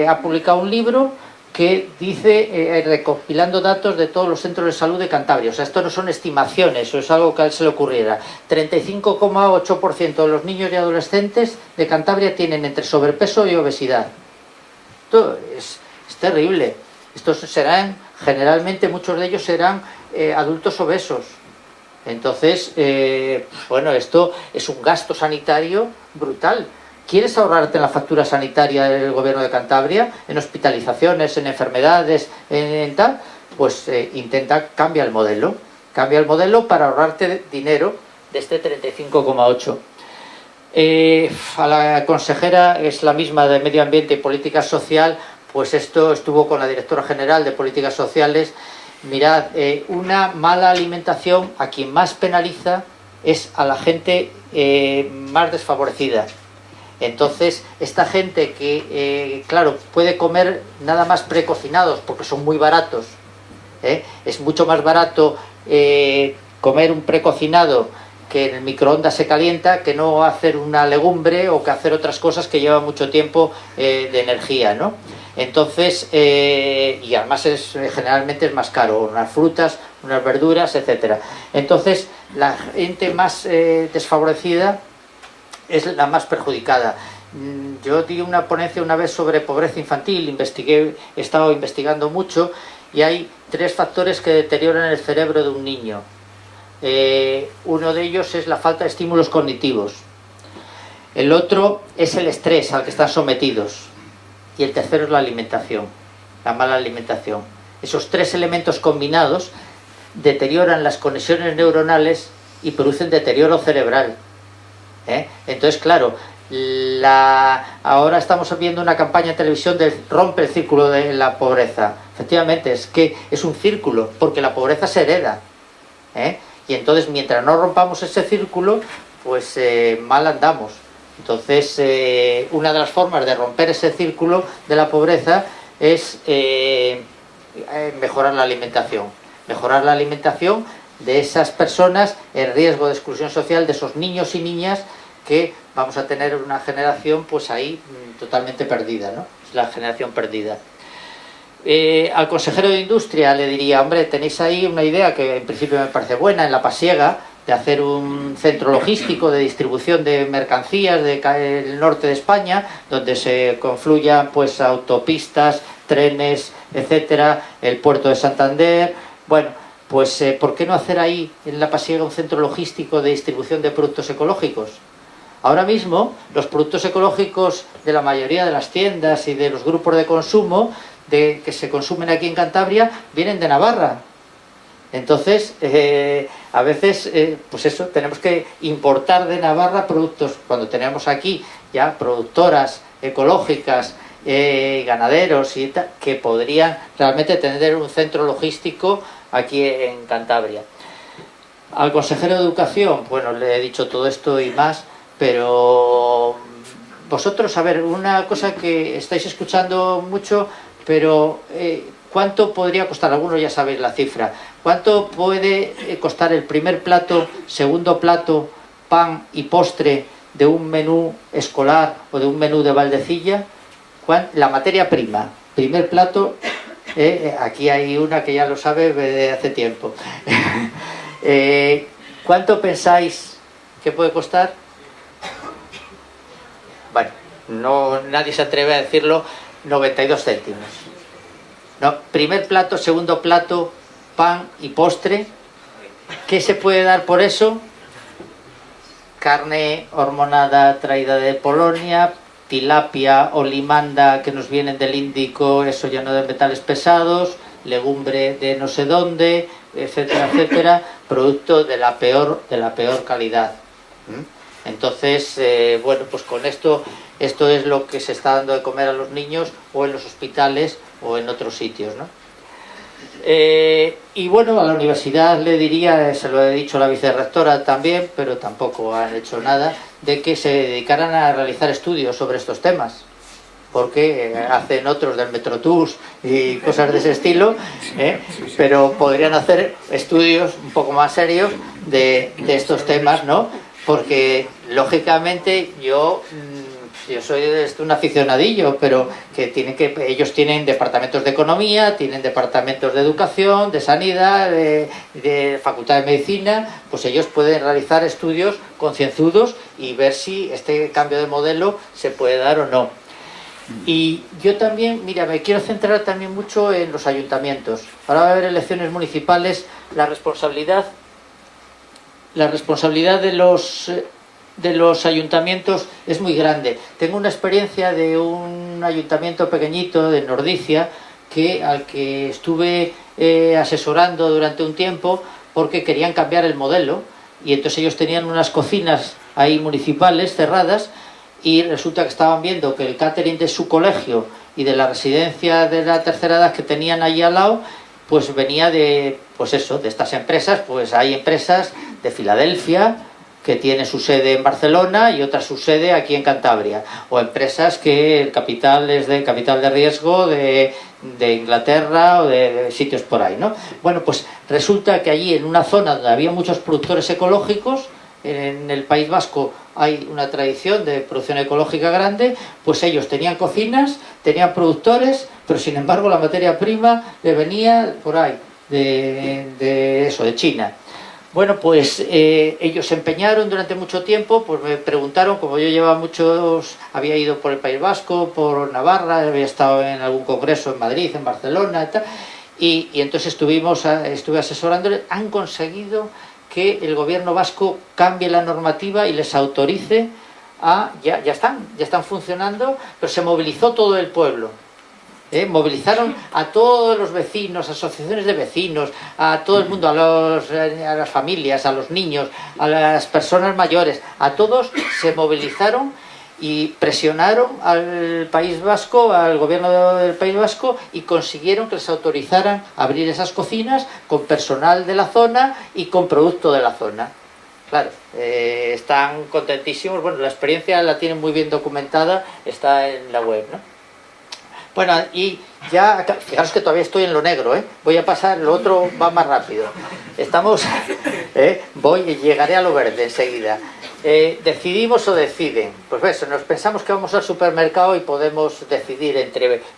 ha publicado un libro que dice, recopilando datos de todos los centros de salud de Cantabria. O sea, esto no son estimaciones, o es algo que a él se le ocurriera. 35,8% de los niños y adolescentes de Cantabria tienen entre sobrepeso y obesidad. Esto es terrible. Estos serán, generalmente muchos de ellos serán adultos obesos. Entonces, bueno, esto es un gasto sanitario brutal. ¿Quieres ahorrarte en la factura sanitaria del gobierno de Cantabria, en hospitalizaciones, en enfermedades, en tal? Pues cambia el modelo para ahorrarte dinero de este 35,8. A la consejera, es la misma de Medio Ambiente y Política Social, pues esto estuvo con la directora general de Políticas Sociales. Mirad, una mala alimentación a quien más penaliza es a la gente más desfavorecida. Entonces, esta gente que, claro, puede comer nada más precocinados porque son muy baratos, es mucho más barato comer un precocinado que en el microondas se calienta que no hacer una legumbre o que hacer otras cosas que llevan mucho tiempo de energía, ¿no? Entonces, y además generalmente es más caro, unas frutas, unas verduras, etcétera. Entonces, la gente más desfavorecida es la más perjudicada. Yo di una ponencia una vez sobre pobreza infantil, he estado investigando mucho, y hay 3 factores que deterioran el cerebro de un niño. Uno de ellos es la falta de estímulos cognitivos, el otro es el estrés al que están sometidos, y el tercero es la alimentación, la mala alimentación. Esos 3 elementos combinados deterioran las conexiones neuronales y producen deterioro cerebral. Entonces, claro, ahora estamos viendo una campaña en televisión de rompe el círculo de la pobreza. Efectivamente, es que es un círculo, porque la pobreza se hereda, y entonces mientras no rompamos ese círculo, pues mal andamos. Entonces, una de las formas de romper ese círculo de la pobreza es mejorar la alimentación de esas personas en riesgo de exclusión social, de esos niños y niñas que vamos a tener una generación pues ahí totalmente perdida, ¿no? Es la generación perdida. Al consejero de Industria le diría, hombre, tenéis ahí una idea que en principio me parece buena en La Pasiega, de hacer un centro logístico de distribución de mercancías del norte de España, donde se confluyan pues autopistas, trenes, etcétera, el puerto de Santander. Bueno, pues ¿por qué no hacer ahí en La Pasiega un centro logístico de distribución de productos ecológicos? Ahora mismo los productos ecológicos de la mayoría de las tiendas y de los grupos de consumo que se consumen aquí en Cantabria vienen de Navarra. Entonces, a veces, pues eso, tenemos que importar de Navarra productos, cuando tenemos aquí ya productoras ecológicas, ganaderos y tal, que podrían realmente tener un centro logístico aquí en Cantabria. Al consejero de Educación, bueno, le he dicho todo esto y más, pero vosotros, a ver, una cosa que estáis escuchando mucho, pero ¿cuánto podría costar? Algunos ya sabéis la cifra. ¿Cuánto puede costar el primer plato, segundo plato, pan y postre de un menú escolar o de un menú de Valdecilla? La materia prima, primer plato, aquí hay una que ya lo sabe de hace tiempo. ¿Cuánto pensáis que puede costar? Bueno, no, nadie se atreve a decirlo. 92 céntimos. No, primer plato, segundo plato, pan y postre. ¿Qué se puede dar por eso? Carne hormonada traída de Polonia, tilapia o limanda que nos vienen del Índico, eso lleno de metales pesados, legumbre de no sé dónde, etcétera, etcétera, producto de la peor calidad. Entonces, bueno, pues con esto es lo que se está dando de comer a los niños o en los hospitales o en otros sitios, ¿no? Y bueno, a la universidad le diría, se lo he dicho a la vicerrectora también, pero tampoco han hecho nada, de que se dedicaran a realizar estudios sobre estos temas, porque hacen otros del Metrotours y cosas de ese estilo, pero podrían hacer estudios un poco más serios de estos temas, ¿no? Porque lógicamente yo soy un aficionadillo, pero ellos tienen departamentos de economía, tienen departamentos de educación, de sanidad, de facultad de medicina, pues ellos pueden realizar estudios concienzudos y ver si este cambio de modelo se puede dar o no. Y yo también, mira, me quiero centrar también mucho en los ayuntamientos. Ahora va a haber elecciones municipales, la responsabilidad de los ayuntamientos es muy grande. Tengo una experiencia de un ayuntamiento pequeñito de Nordicia al que estuve asesorando durante un tiempo porque querían cambiar el modelo y entonces ellos tenían unas cocinas ahí municipales cerradas y resulta que estaban viendo que el catering de su colegio y de la residencia de la tercera edad que tenían allí al lado pues venía de estas empresas. Pues hay empresas de Filadelfia que tiene su sede en Barcelona y otra su sede aquí en Cantabria, o empresas que el capital es de capital de riesgo de Inglaterra o de sitios por ahí, ¿no? Bueno, pues resulta que allí en una zona donde había muchos productores ecológicos, en el País Vasco hay una tradición de producción ecológica grande, pues ellos tenían cocinas, tenían productores, pero sin embargo la materia prima le venía por ahí, de China. Bueno, pues ellos se empeñaron durante mucho tiempo, pues me preguntaron, como yo había ido por el País Vasco, por Navarra, había estado en algún congreso en Madrid, en Barcelona y tal, y entonces estuve asesorándoles. Han conseguido que el gobierno vasco cambie la normativa y les autorice ya están funcionando, pero se movilizó todo el pueblo. Movilizaron a todos los vecinos, asociaciones de vecinos, a todo el mundo, a las familias, a los niños, a las personas mayores, a todos se movilizaron y presionaron al País Vasco, al gobierno del País Vasco, y consiguieron que les autorizaran a abrir esas cocinas con personal de la zona y con producto de la zona. Claro, están contentísimos. Bueno, la experiencia la tienen muy bien documentada, está en la web, ¿no? Bueno, y ya, fijaros que todavía estoy en lo negro, voy a pasar, lo otro va más rápido. Estamos Voy y llegaré a lo verde enseguida. ¿Decidimos o deciden? Pues eso, nos pensamos que vamos al supermercado y podemos decidir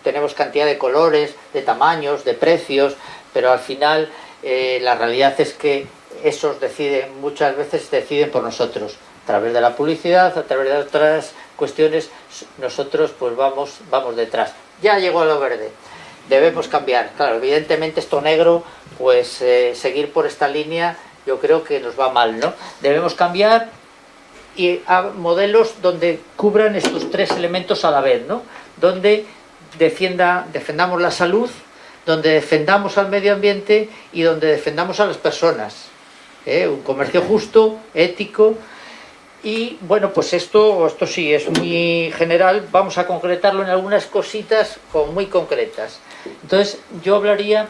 tenemos cantidad de colores, de tamaños, de precios, pero al final la realidad es que esos muchas veces deciden por nosotros, a través de la publicidad, a través de otras cuestiones, nosotros pues vamos detrás. Ya llegó a lo verde, debemos cambiar. Claro, evidentemente esto negro, pues seguir por esta línea yo creo que nos va mal, ¿no? Debemos cambiar y a modelos donde cubran estos tres elementos a la vez, ¿no? Donde defendamos la salud, donde defendamos al medio ambiente y donde defendamos a las personas. Un comercio justo, ético. Y bueno, pues esto sí es muy general, vamos a concretarlo en algunas cositas muy concretas. Entonces yo hablaría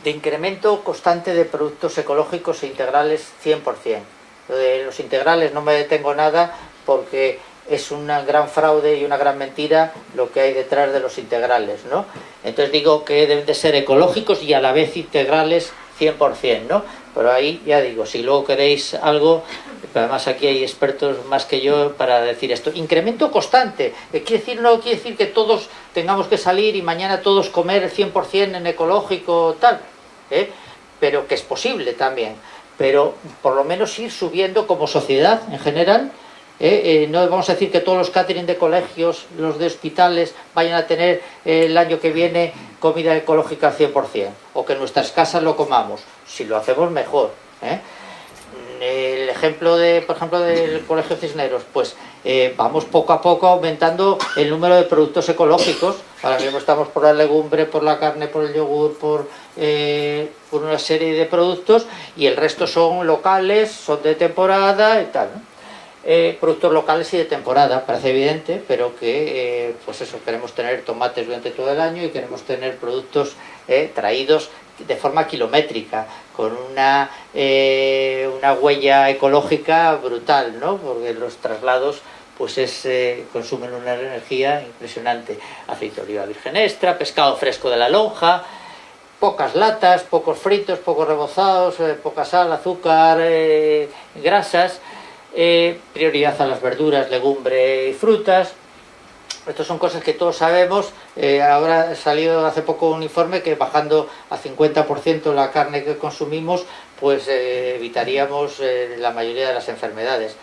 de incremento constante de productos ecológicos e integrales 100%. Lo de los integrales no me detengo nada porque es un gran fraude y una gran mentira lo que hay detrás de los integrales, ¿no? Entonces digo que deben de ser ecológicos y a la vez integrales 100%, ¿no? Pero ahí ya digo, si luego queréis algo, además aquí hay expertos más que yo para decir esto. Incremento constante, no quiere decir que todos tengamos que salir y mañana todos comer 100% en ecológico tal, pero que es posible también. Pero por lo menos ir subiendo como sociedad en general. No vamos a decir que todos los catering de colegios, los de hospitales, vayan a tener el año que viene comida ecológica al 100%, o que en nuestras casas lo comamos. Si lo hacemos, mejor. El ejemplo por ejemplo, del Colegio Cisneros, pues vamos poco a poco aumentando el número de productos ecológicos. Ahora mismo estamos por la legumbre, por la carne, por el yogur, por una serie de productos, y el resto son locales, son de temporada y tal, ¿no? Productos locales y de temporada, parece evidente, pero que pues eso, queremos tener tomates durante todo el año y queremos tener productos traídos de forma kilométrica, con una huella ecológica brutal, ¿no? Porque los traslados pues consumen una energía impresionante. Aceite de oliva virgen extra, pescado fresco de la lonja, pocas latas, pocos fritos, pocos rebozados, poca sal, azúcar, grasas. Prioridad a las verduras, legumbre y frutas. Estas son cosas que todos sabemos. Ahora ha salido hace poco un informe que bajando a 50% la carne que consumimos, pues evitaríamos la mayoría de las enfermedades.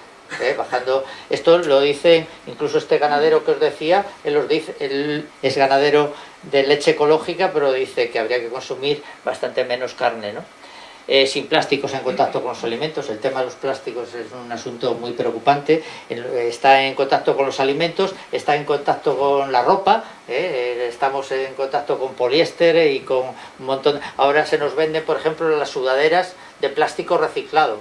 Bajando, esto lo dice incluso este ganadero que os decía, él es ganadero de leche ecológica, pero dice que habría que consumir bastante menos carne, ¿no? Sin plásticos en contacto con los alimentos. El tema de los plásticos es un asunto muy preocupante. Está en contacto con los alimentos, está en contacto con la ropa, estamos en contacto con poliéster y con un montón. Ahora se nos venden, por ejemplo, las sudaderas de plástico reciclado,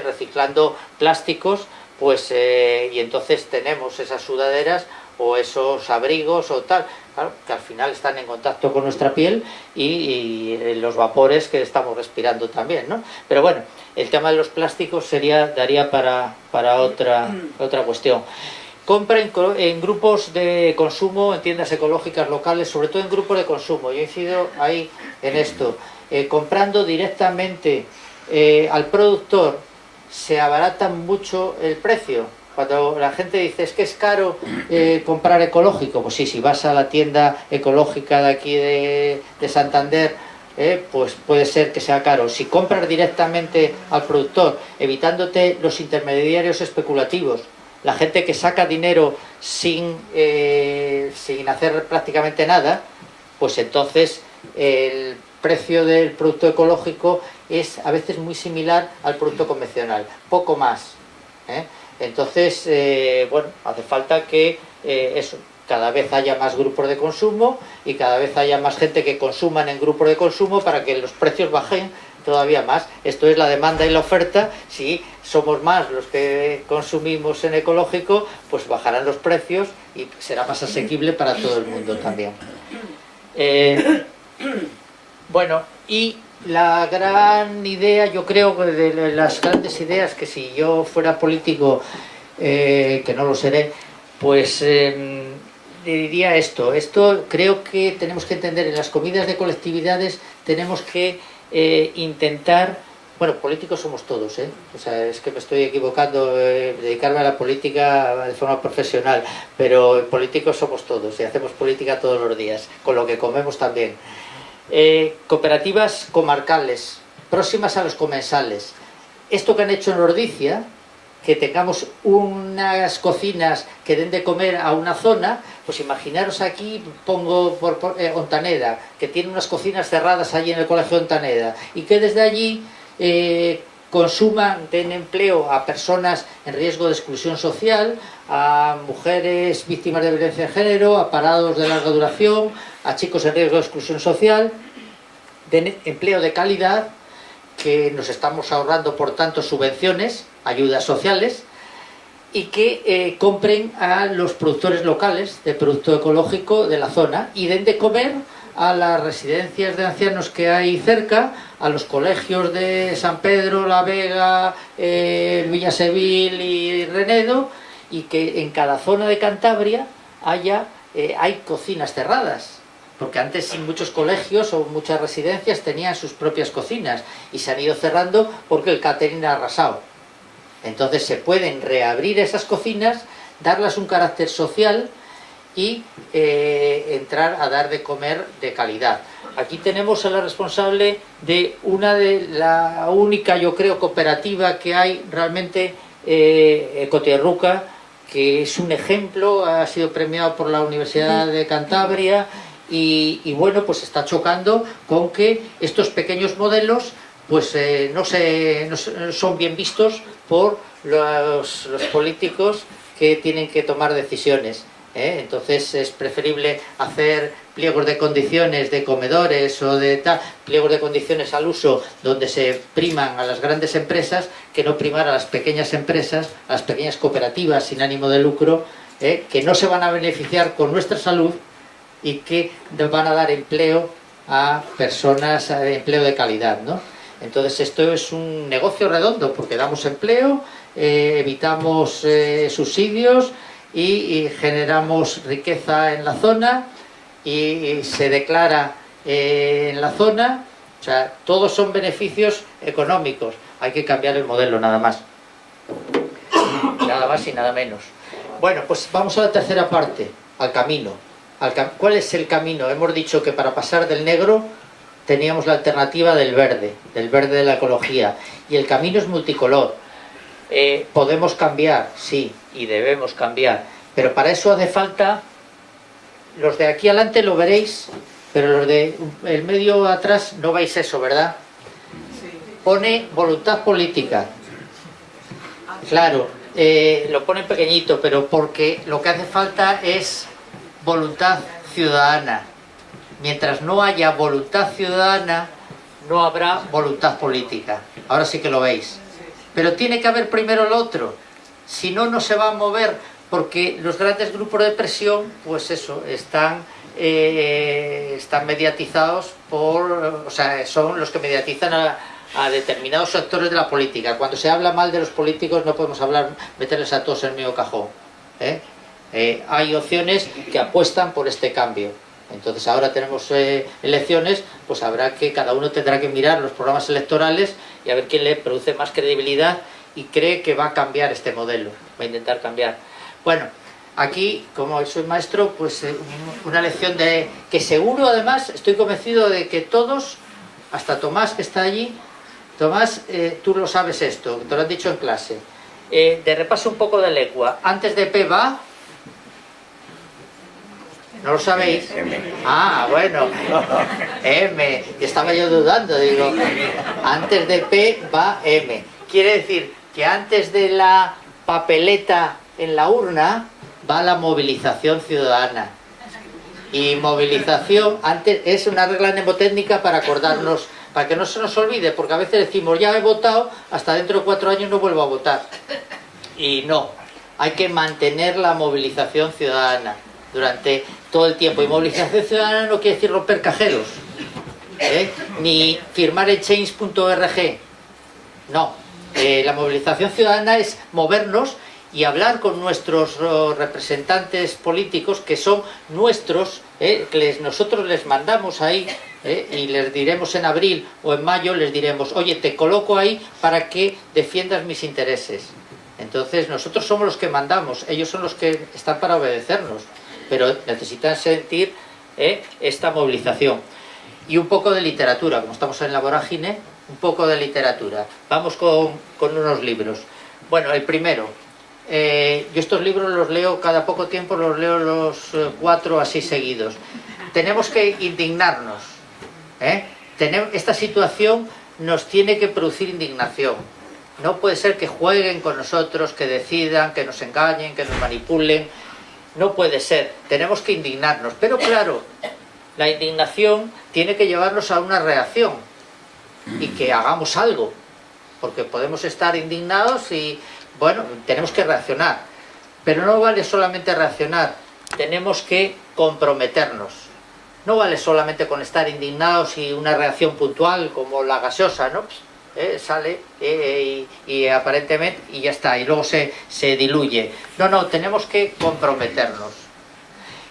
reciclando plásticos, pues y entonces tenemos esas sudaderas o esos abrigos o tal, claro, que al final están en contacto con nuestra piel y los vapores que estamos respirando también, ¿no? Pero bueno, el tema de los plásticos daría para otra cuestión. Compra en grupos de consumo, en tiendas ecológicas locales, sobre todo en grupos de consumo. Yo incido ahí en esto. Comprando directamente al productor, se abarata mucho el precio. Cuando la gente dice es que es caro comprar ecológico, pues sí, si vas a la tienda ecológica de aquí de Santander, pues puede ser que sea caro. Si compras directamente al productor, evitándote los intermediarios especulativos, la gente que saca dinero sin hacer prácticamente nada, pues entonces el precio del producto ecológico es a veces muy similar al producto convencional, poco más. Entonces, bueno, hace falta que cada vez haya más grupos de consumo y cada vez haya más gente que consuman en grupos de consumo para que los precios bajen todavía más. Esto es la demanda y la oferta. Si somos más los que consumimos en ecológico, pues bajarán los precios y será más asequible para todo el mundo también. Bueno, y la gran idea, yo creo que de las grandes ideas, que si yo fuera político, que no lo seré, pues diría esto creo que tenemos que entender: en las comidas de colectividades tenemos que intentar Bueno, políticos somos todos, ¿eh? O sea, es que me estoy equivocando, dedicarme a la política de forma profesional, pero políticos somos todos y hacemos política todos los días, con lo que comemos también. Cooperativas comarcales, próximas a los comensales. Esto que han hecho en Ordicia, que tengamos unas cocinas que den de comer a una zona, pues imaginaros aquí, pongo por Ontaneda, que tiene unas cocinas cerradas allí en el colegio Ontaneda, y que desde allí consuman, den empleo a personas en riesgo de exclusión social, a mujeres víctimas de violencia de género, a parados de larga duración, a chicos en riesgo de exclusión social, den empleo de calidad, que nos estamos ahorrando por tanto subvenciones, ayudas sociales, y que compren a los productores locales de producto ecológico de la zona y den de comer a las residencias de ancianos que hay cerca, a los colegios de San Pedro, La Vega, Villasevil y Renedo, y que en cada zona de Cantabria hay cocinas cerradas. Porque antes muchos colegios o muchas residencias tenían sus propias cocinas y se han ido cerrando porque el catering ha arrasado. Entonces se pueden reabrir esas cocinas, darles un carácter social y entrar a dar de comer de calidad. Aquí tenemos a la responsable de la única, yo creo, cooperativa que hay realmente, Ecotierruca, que es un ejemplo, ha sido premiado por la Universidad de Cantabria. Y bueno, pues está chocando con que estos pequeños modelos pues no son bien vistos por los políticos que tienen que tomar decisiones, ¿eh? Entonces es preferible hacer pliegos de condiciones de comedores o de pliegos de condiciones al uso donde se priman a las grandes empresas que no primar a las pequeñas empresas, a las pequeñas cooperativas sin ánimo de lucro, que no se van a beneficiar con nuestra salud y que van a dar empleo a personas, empleo de calidad, ¿no? Entonces esto es un negocio redondo porque damos empleo, evitamos subsidios y generamos riqueza en la zona y se declara en la zona, o sea, todos son beneficios económicos. Hay que cambiar el modelo, nada más y nada menos. Bueno, pues vamos a la tercera parte, al camino. ¿Cuál es el camino? Hemos dicho que para pasar del negro teníamos la alternativa del verde de la ecología, y el camino es multicolor. Podemos cambiar, sí, y debemos cambiar, pero para eso hace falta, los de aquí adelante lo veréis, pero los de el medio atrás no veis eso, ¿verdad? Pone voluntad política, claro, lo pone pequeñito, pero porque lo que hace falta es voluntad ciudadana. Mientras no haya voluntad ciudadana, no habrá voluntad política. Ahora sí que lo veis. Pero tiene que haber primero lo otro. Si no, no se va a mover, porque los grandes grupos de presión, pues eso, están mediatizados o sea, son los que mediatizan a determinados sectores de la política. Cuando se habla mal de los políticos no podemos meterles a todos en el mismo cajón, ¿eh? Hay opciones que apuestan por este cambio. Entonces ahora tenemos elecciones, pues cada uno tendrá que mirar los programas electorales y a ver quién le produce más credibilidad y cree que va a cambiar este modelo, va a intentar cambiar. Bueno, aquí, como soy maestro, pues una lección que seguro, además, estoy convencido de que todos, hasta Tomás que está allí, Tomás, tú lo sabes esto, te lo han dicho en clase, de repaso un poco de lengua. Antes de P va... ¿No lo sabéis? Ah, bueno. M. Estaba yo dudando, digo. Antes de P va M. Quiere decir que antes de la papeleta en la urna va la movilización ciudadana. Y movilización antes es una regla mnemotécnica para acordarnos, para que no se nos olvide, porque a veces decimos ya he votado, hasta dentro de 4 años no vuelvo a votar. Y no, hay que mantener la movilización ciudadana durante todo el tiempo. Y movilización ciudadana no quiere decir romper cajeros, ni firmar el change.org. No, la movilización ciudadana es movernos y hablar con nuestros representantes políticos, que son nuestros, que nosotros les mandamos ahí, y les diremos en abril o en mayo, les diremos, oye, te coloco ahí para que defiendas mis intereses. Entonces nosotros somos los que mandamos, ellos son los que están para obedecernos, pero necesitan sentir esta movilización. Y un poco de literatura, como estamos en la vorágine, un poco de literatura. Vamos con unos libros. Bueno, el primero. Yo estos libros los leo cada poco tiempo, los leo los 4 así seguidos. Tenemos que indignarnos. Esta situación nos tiene que producir indignación. No puede ser que jueguen con nosotros, que decidan, que nos engañen, que nos manipulen. No puede ser. Tenemos que indignarnos. Pero claro, la indignación tiene que llevarnos a una reacción y que hagamos algo. Porque podemos estar indignados y, bueno, tenemos que reaccionar. Pero no vale solamente reaccionar, tenemos que comprometernos. No vale solamente con estar indignados y una reacción puntual como la gaseosa, ¿no? Sale y aparentemente y ya está, y luego se diluye. No, tenemos que comprometernos.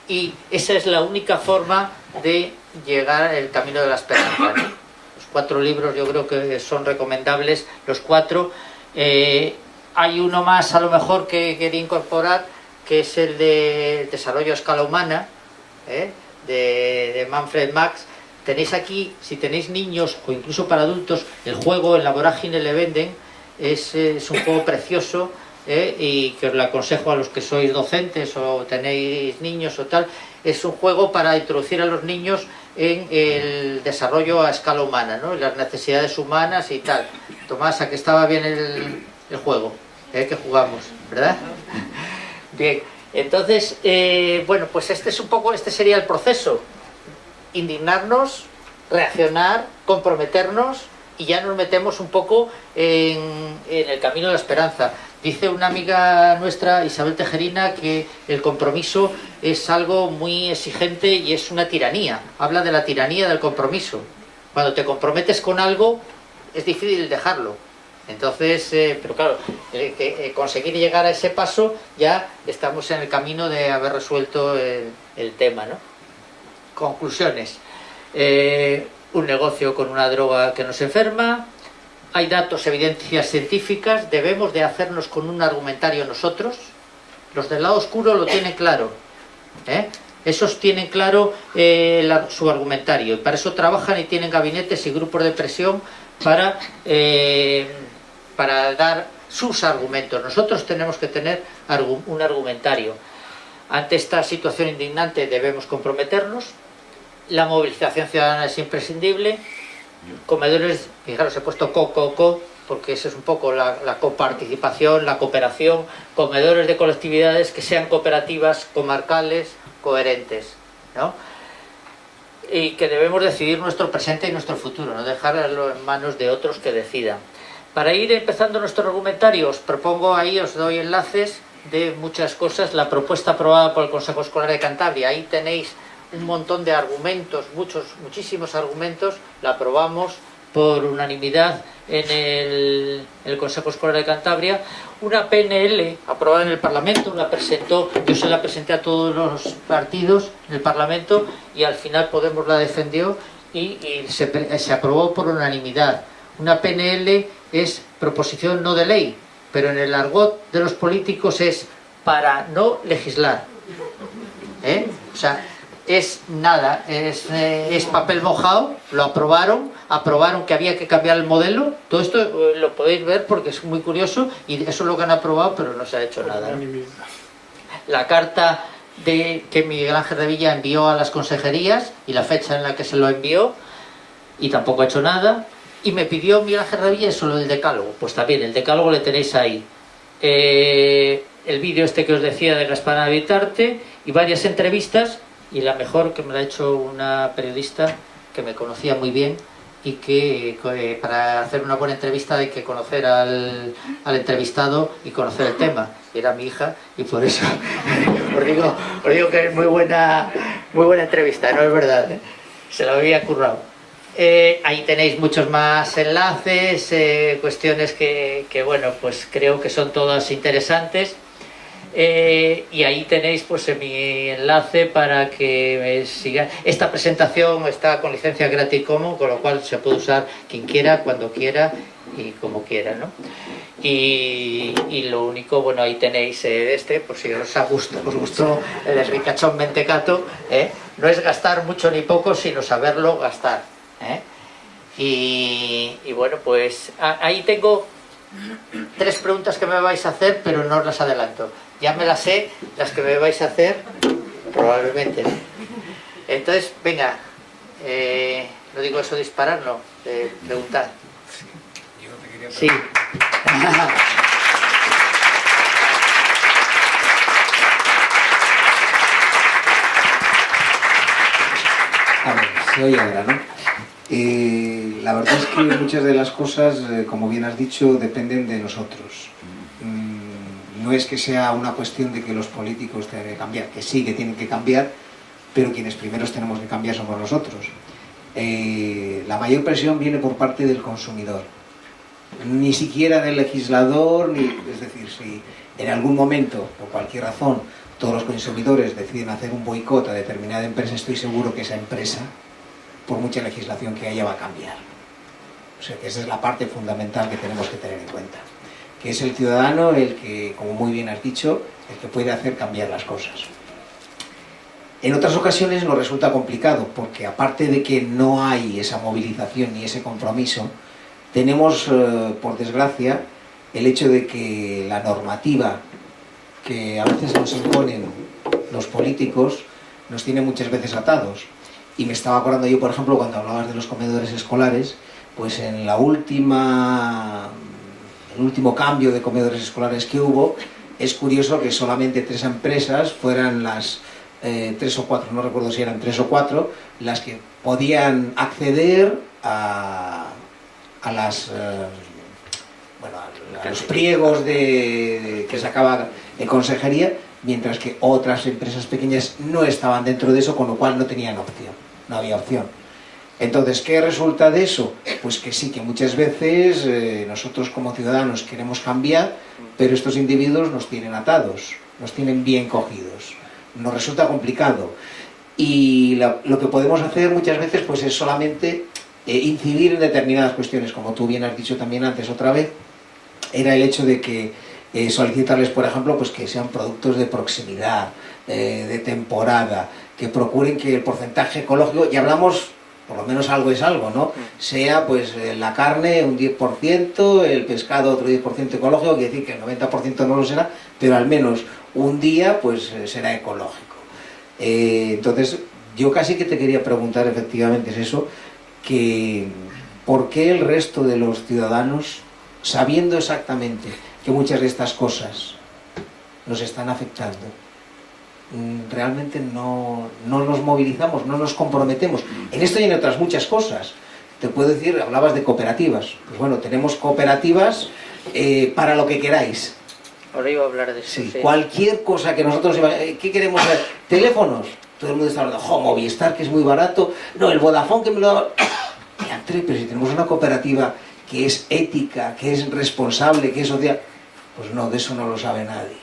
Y esa es la única forma de llegar al camino de la esperanza, ¿no? Los 4 libros yo creo que son recomendables, los 4. Hay uno más a lo mejor que quería incorporar, que es el de Desarrollo a Escala Humana, de Manfred Max. Tenéis aquí, si tenéis niños o incluso para adultos, el juego en la vorágine le venden, es un juego precioso, y que os lo aconsejo a los que sois docentes o tenéis niños o tal. Es un juego para introducir a los niños en el desarrollo a escala humana, ¿no? Las necesidades humanas y tal. Tomás, ¿a que estaba bien el juego que jugamos, verdad? Bien, entonces, bueno, pues este sería el proceso. Indignarnos, reaccionar, comprometernos, y ya nos metemos un poco en el camino de la esperanza. Dice una amiga nuestra, Isabel Tejerina, que el compromiso es algo muy exigente y es una tiranía. Habla de la tiranía del compromiso. Cuando te comprometes con algo, es difícil dejarlo. Entonces, pero claro, conseguir llegar a ese paso, ya estamos en el camino de haber resuelto el tema, ¿no? Conclusiones. Un negocio con una droga que nos enferma. Hay datos, evidencias científicas. Debemos de hacernos con un argumentario nosotros. Los del lado oscuro lo tienen claro, esos tienen claro su argumentario, y para eso trabajan y tienen gabinetes y grupos de presión para dar sus argumentos. Nosotros tenemos que tener un argumentario. Ante esta situación indignante debemos comprometernos. La movilización ciudadana es imprescindible. Comedores, fijaros, he puesto co, porque eso es un poco la coparticipación, la cooperación. Comedores de colectividades que sean cooperativas, comarcales, coherentes, ¿no? Y que debemos decidir nuestro presente y nuestro futuro, no dejarlo en manos de otros que decidan. Para ir empezando nuestro argumentario, os propongo ahí, os doy enlaces de muchas cosas. La propuesta aprobada por el Consejo Escolar de Cantabria, ahí tenéis un montón de argumentos, muchísimos argumentos. La aprobamos por unanimidad en el Consejo Escolar de Cantabria. Una PNL aprobada en el Parlamento, yo se la presenté a todos los partidos en el Parlamento, y al final Podemos la defendió y se aprobó por unanimidad. Una PNL es proposición no de ley, pero en el argot de los políticos es para no legislar. O sea, es nada, es papel mojado. Lo aprobaron que había que cambiar el modelo. Todo esto lo podéis ver porque es muy curioso, y eso es lo que han aprobado, pero no se ha hecho nada, ¿no? La carta que Miguel Ángel Revilla envió a las consejerías y la fecha en la que se lo envió, y tampoco ha hecho nada. Y me pidió Miguel Ángel Revilla eso, lo del decálogo. Pues también, el decálogo le tenéis ahí. El vídeo este que os decía de Gaspar Habitarte, y varias entrevistas. Y la mejor, que me la ha hecho una periodista que me conocía muy bien, y que para hacer una buena entrevista hay que conocer al entrevistado y conocer el tema. Era mi hija, y por eso os digo que es muy buena entrevista, ¿no? Es verdad, se lo había currado. Ahí tenéis muchos más enlaces, cuestiones que bueno, pues creo que son todas interesantes. Y ahí tenéis pues mi enlace para que siga. Esta presentación está con licencia Creative Commons, con lo cual se puede usar quien quiera, cuando quiera y como quiera, ¿no? Y lo único, bueno, ahí tenéis por si os gustó el ricachón mentecato, no es gastar mucho ni poco, sino saberlo gastar, y bueno, pues ahí tengo 3 preguntas que me vais a hacer, pero no os las adelanto. Ya me las sé, las que me vais a hacer, probablemente, ¿no? Entonces, venga, no digo eso disparar, no, preguntad.
Yo te quería
Sí.
A ver, se oye ahora, ¿no? La verdad es que muchas de las cosas, como bien has dicho, dependen de nosotros. No es que sea una cuestión de que los políticos tengan que cambiar, que sí que tienen que cambiar, pero quienes primeros tenemos que cambiar somos nosotros. La mayor presión viene por parte del consumidor, ni siquiera del legislador, es decir, si en algún momento, por cualquier razón, todos los consumidores deciden hacer un boicot a determinada empresa, estoy seguro que esa empresa, por mucha legislación que haya, va a cambiar. O sea que esa es la parte fundamental que tenemos que tener en cuenta, que es el ciudadano el que, como muy bien has dicho, el que puede hacer cambiar las cosas. En otras ocasiones nos resulta complicado, porque aparte de que no hay esa movilización ni ese compromiso, tenemos, por desgracia, el hecho de que la normativa que a veces nos imponen los políticos nos tiene muchas veces atados. Y me estaba acordando yo, por ejemplo, cuando hablabas de los comedores escolares, pues en el último cambio de comedores escolares que hubo, es curioso que solamente 3 empresas fueran las 3 o 4, no recuerdo si eran 3 o 4, las que podían acceder a los pliegos que sacaba en consejería, mientras que otras empresas pequeñas no estaban dentro de eso, con lo cual no tenían opción, no había opción. Entonces, ¿qué resulta de eso? Pues que sí, que muchas veces nosotros como ciudadanos queremos cambiar, pero estos individuos nos tienen atados, nos tienen bien cogidos, nos resulta complicado. Y lo que podemos hacer muchas veces pues es solamente incidir en determinadas cuestiones, como tú bien has dicho también antes otra vez, era el hecho de que solicitarles, por ejemplo, pues que sean productos de proximidad, de temporada, que procuren que el porcentaje ecológico, y hablamos, por lo menos algo es algo, ¿no? Sea pues la carne un 10%, el pescado otro 10% ecológico, quiere decir que el 90% no lo será, pero al menos un día pues será ecológico. Entonces, yo casi que te quería preguntar, efectivamente, es eso, que ¿por qué el resto de los ciudadanos, sabiendo exactamente que muchas de estas cosas nos están afectando, realmente no nos movilizamos, no nos comprometemos en esto y en otras muchas cosas? Te puedo decir, hablabas de cooperativas, pues bueno, tenemos cooperativas para lo que queráis.
Ahora iba a hablar de eso.
Sí, sí. Cualquier cosa que nosotros... ¿Qué queremos ver? Teléfonos. Todo el mundo está hablando, Movistar, que es muy barato. No, el Vodafone, que me lo... Pero si tenemos una cooperativa que es ética, que es responsable, que es social, pues no, de eso no lo sabe nadie.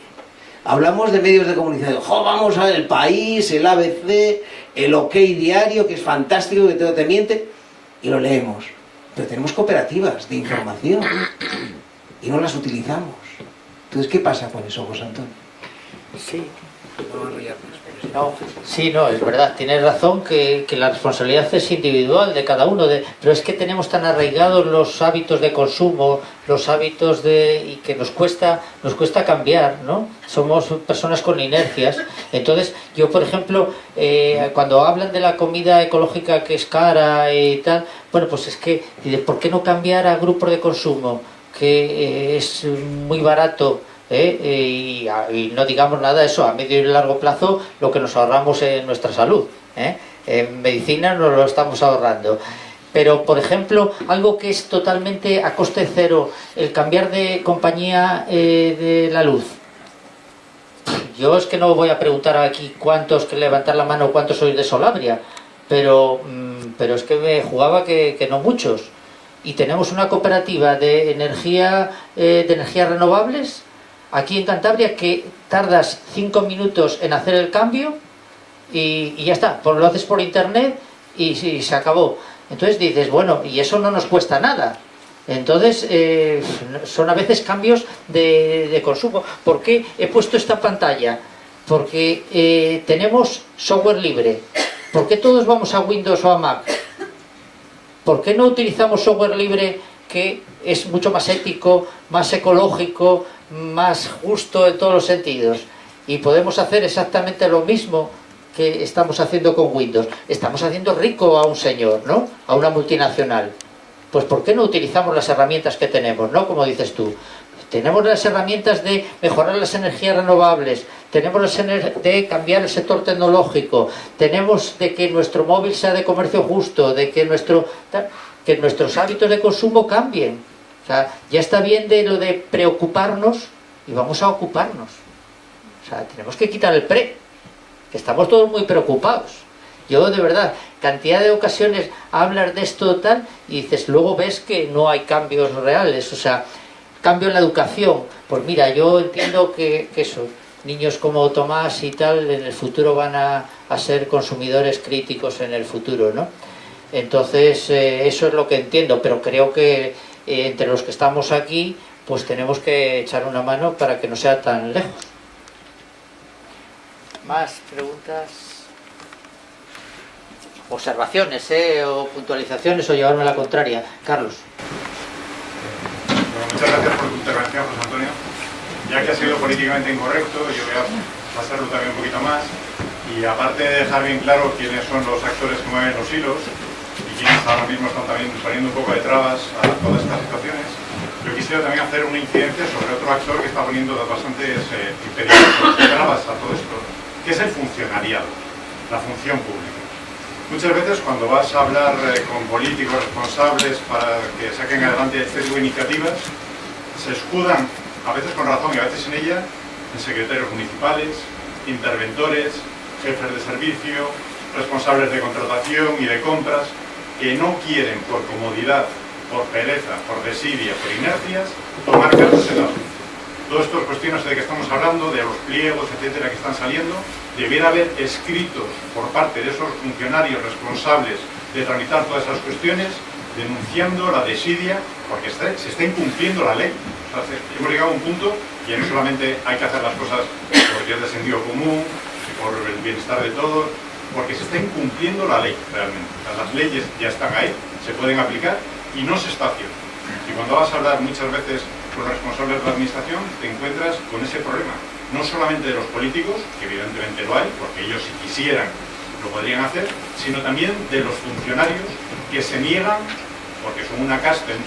Hablamos de medios de comunicación, vamos a ver El País, el ABC, el OK Diario, que es fantástico, que todo te miente, y lo leemos. Pero tenemos cooperativas de información y no las utilizamos. Entonces, ¿qué pasa con eso, José Antonio?
Sí. No, sí, no, es verdad, tienes razón que la responsabilidad es individual de cada uno, pero es que tenemos tan arraigados los hábitos de consumo, los hábitos y que nos cuesta cambiar, ¿no? Somos personas con inercias. Entonces, yo, por ejemplo, cuando hablan de la comida ecológica que es cara y tal, bueno, pues es que, ¿por qué no cambiar a grupos de consumo? Que es muy barato, y no digamos nada de eso, a medio y largo plazo, lo que nos ahorramos en nuestra salud, en medicina nos lo estamos ahorrando. Pero, por ejemplo, algo que es totalmente a coste cero, el cambiar de compañía de la luz. Yo es que no voy a preguntar aquí cuántos, que levantar la mano, cuántos sois de Solabria, pero es que me jugaba que no muchos. Y tenemos una cooperativa de energías renovables aquí en Cantabria que tardas 5 minutos en hacer el cambio y ya está, pues lo haces por internet y se acabó. Entonces dices, bueno, y eso no nos cuesta nada. Entonces son a veces cambios de consumo. ¿Por qué he puesto esta pantalla? Porque tenemos software libre. ¿Por qué todos vamos a Windows o a Mac? ¿Por qué no utilizamos software libre que es mucho más ético, más ecológico, más justo en todos los sentidos? Y podemos hacer exactamente lo mismo que estamos haciendo con Windows. Estamos haciendo rico a un señor, ¿no? A una multinacional. Pues ¿por qué no utilizamos las herramientas que tenemos, ¿no? Como dices tú. Tenemos las herramientas de mejorar las energías renovables, tenemos las de cambiar el sector tecnológico, tenemos de que nuestro móvil sea de comercio justo, de que nuestros hábitos de consumo cambien. O sea, ya está bien de lo de preocuparnos y vamos a ocuparnos. O sea, tenemos que quitar el que estamos todos muy preocupados. Yo, de verdad, cantidad de ocasiones hablas de esto tal y dices, luego ves que no hay cambios reales. O sea, cambio en la educación. Pues mira, yo entiendo que eso, niños como Tomás y tal, en el futuro van a ser consumidores críticos en el futuro, ¿no? Entonces, eso es lo que entiendo, pero creo que entre los que estamos aquí, pues tenemos que echar una mano para que no sea tan lejos. ¿Más preguntas? Observaciones, o puntualizaciones, o llevarme a la contraria. Carlos.
Bueno, muchas gracias por tu intervención, José Antonio. Ya que ha sido políticamente incorrecto, yo voy a pasarlo también un poquito más. Y aparte de dejar bien claro quiénes son los actores que mueven los hilos y quienes ahora mismo están también poniendo un poco de trabas a todas estas situaciones, yo quisiera también hacer una incidencia sobre otro actor que está poniendo bastantes impedimentos, trabas a todo esto, que es el funcionariado, la función pública. Muchas veces cuando vas a hablar con políticos responsables para que saquen adelante este tipo de iniciativas, se escudan, a veces con razón y a veces en ella, en secretarios municipales, interventores, jefes de servicio, responsables de contratación y de compras, que no quieren por comodidad, por pereza, por desidia, por inercias, tomar cartas en la mano. Todas estas cuestiones de que estamos hablando, de los pliegos, etcétera, que están saliendo, debiera haber escritos por parte de esos funcionarios responsables de tramitar todas esas cuestiones, denunciando la desidia, porque se está incumpliendo la ley. O sea, hemos llegado a un punto que no solamente hay que hacer las cosas por vías de sentido común, por el bienestar de todos, porque se está incumpliendo la ley realmente. O sea, las leyes ya están ahí, se pueden aplicar y no se está haciendo. Y cuando vas a hablar muchas veces con los responsables de la administración, te encuentras con ese problema. No solamente de los políticos, que evidentemente lo hay, porque ellos si quisieran lo podrían hacer, sino también de los funcionarios que se niegan, porque son una casta en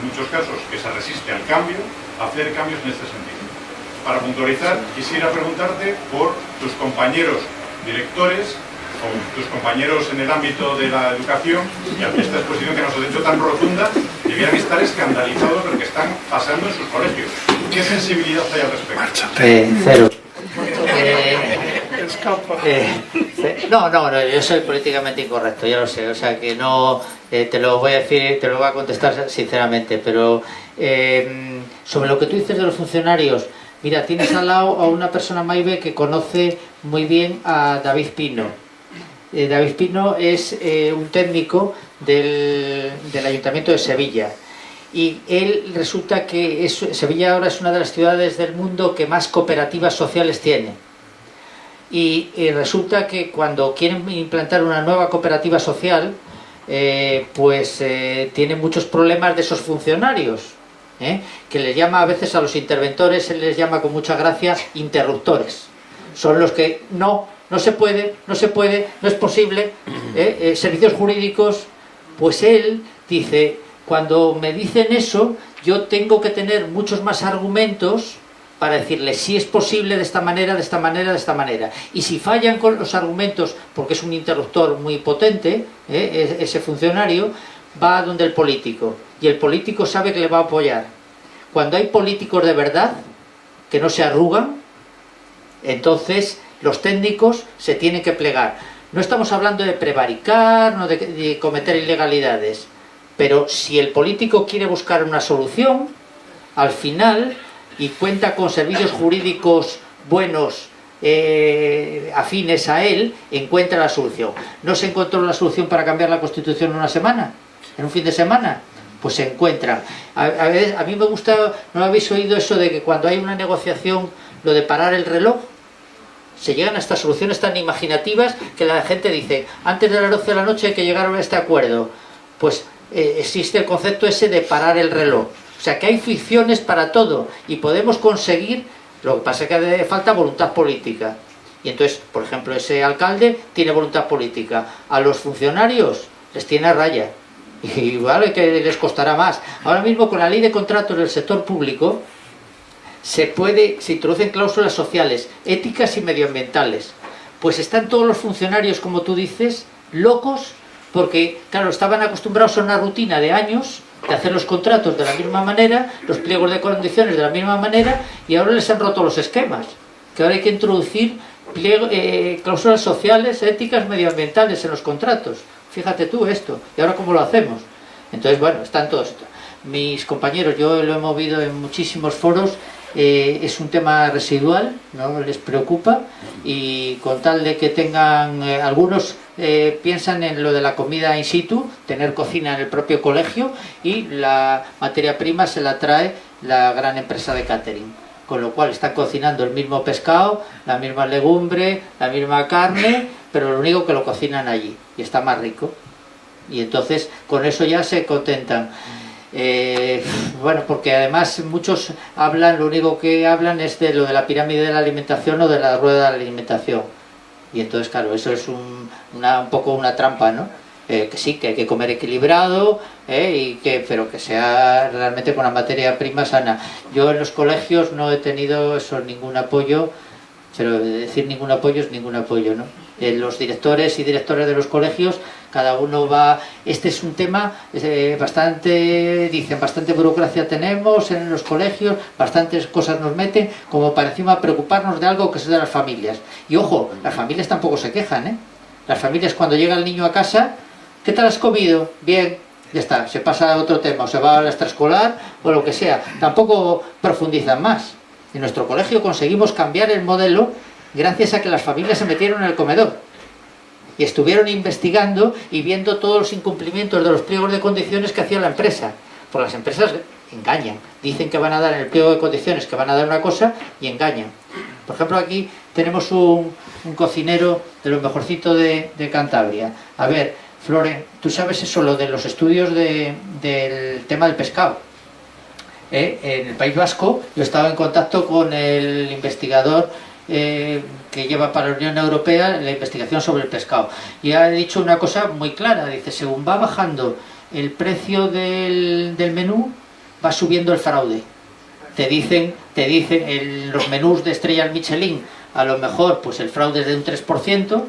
muchos casos que se resiste al cambio, a hacer cambios en este sentido. Para puntualizar, quisiera preguntarte por tus compañeros directores o tus compañeros en el ámbito de la educación, y ante esta exposición que nos has hecho tan rotunda, debieran estar escandalizados de lo que están pasando en sus colegios. ¿Qué sensibilidad hay al respecto?
Cero. No, yo soy políticamente incorrecto, ya lo sé, o sea que no te lo voy a decir, te lo voy a contestar sinceramente, pero sobre lo que tú dices de los funcionarios, mira, tienes al lado a una persona, Maive, que conoce muy bien a David Pino. David Pino es un técnico del Ayuntamiento de Sevilla. Y él resulta que Sevilla ahora es una de las ciudades del mundo que más cooperativas sociales tiene. Y resulta que cuando quieren implantar una nueva cooperativa social, tienen muchos problemas de esos funcionarios, que les llama a veces a los interventores, se les llama con mucha gracia interruptores. Son los que no se puede, no es posible, servicios jurídicos. Pues él dice, cuando me dicen eso, yo tengo que tener muchos más argumentos para decirles si es posible de esta manera, de esta manera, de esta manera. Y si fallan con los argumentos, porque es un interruptor muy potente, ese funcionario, va donde el político. Y el político sabe que le va a apoyar. Cuando hay políticos de verdad, que no se arrugan, entonces los técnicos se tienen que plegar. No estamos hablando de prevaricar, no de cometer ilegalidades. Pero si el político quiere buscar una solución, al final y cuenta con servicios jurídicos buenos, afines a él, encuentra la solución. ¿No se encontró la solución para cambiar la Constitución en una semana? ¿En un fin de semana? Pues se encuentran. A mí me gusta, ¿no habéis oído eso de que cuando hay una negociación, lo de parar el reloj? Se llegan a estas soluciones tan imaginativas que la gente dice, antes de las 12 de la noche hay que llegar a este acuerdo. Pues existe el concepto ese de parar el reloj. O sea que hay ficciones para todo y podemos conseguir, lo que pasa es que hace falta voluntad política. Y entonces, por ejemplo, ese alcalde tiene voluntad política. A los funcionarios les tiene a raya. Y vale que les costará más. Ahora mismo con la ley de contratos del sector público se introducen cláusulas sociales, éticas y medioambientales. Pues están todos los funcionarios, como tú dices, locos, porque claro, estaban acostumbrados a una rutina de años de hacer los contratos de la misma manera, los pliegos de condiciones de la misma manera, y ahora les han roto los esquemas, que ahora hay que introducir cláusulas sociales, éticas, medioambientales en los contratos. Fíjate tú esto, ¿y ahora cómo lo hacemos? Entonces, bueno, están todos. Mis compañeros, yo lo he movido en muchísimos foros, es un tema residual, no les preocupa, y con tal de que tengan, algunos piensan en lo de la comida in situ, tener cocina en el propio colegio, y la materia prima se la trae la gran empresa de catering, con lo cual están cocinando el mismo pescado, la misma legumbre, la misma carne, pero lo único que lo cocinan allí, y está más rico, y entonces con eso ya se contentan. Bueno, porque además muchos hablan, lo único que hablan es de lo de la pirámide de la alimentación o de la rueda de la alimentación, y entonces claro, eso es un poco una trampa, ¿no? Que sí, que hay que comer equilibrado, pero que sea realmente con la materia prima sana. Yo en los colegios no he tenido eso, ningún apoyo, pero decir ningún apoyo es ningún apoyo, ¿no? Los directores y directoras de los colegios, cada uno va... Este es un tema bastante, dicen, bastante burocracia tenemos en los colegios, bastantes cosas nos meten, como para encima preocuparnos de algo que es de las familias. Y ojo, las familias tampoco se quejan, ¿eh? Las familias cuando llega el niño a casa, ¿qué tal has comido? Bien, ya está, se pasa a otro tema, o se va a la extraescolar o lo que sea. Tampoco profundizan más. En nuestro colegio conseguimos cambiar el modelo gracias a que las familias se metieron en el comedor y estuvieron investigando y viendo todos los incumplimientos de los pliegos de condiciones que hacía la empresa. Porque las empresas engañan, dicen que van a dar en el pliego de condiciones, que van a dar una cosa y engañan. Por ejemplo, aquí tenemos un cocinero de lo mejorcito de Cantabria. A ver, Floren, ¿tú sabes eso, lo de los estudios del tema del pescado? En el País Vasco yo estaba en contacto con el investigador que lleva para la Unión Europea la investigación sobre el pescado, y ha dicho una cosa muy clara, dice, según va bajando el precio del menú, va subiendo el fraude. Te dicen en los menús de estrellas Michelin, a lo mejor pues el fraude es de un 3%,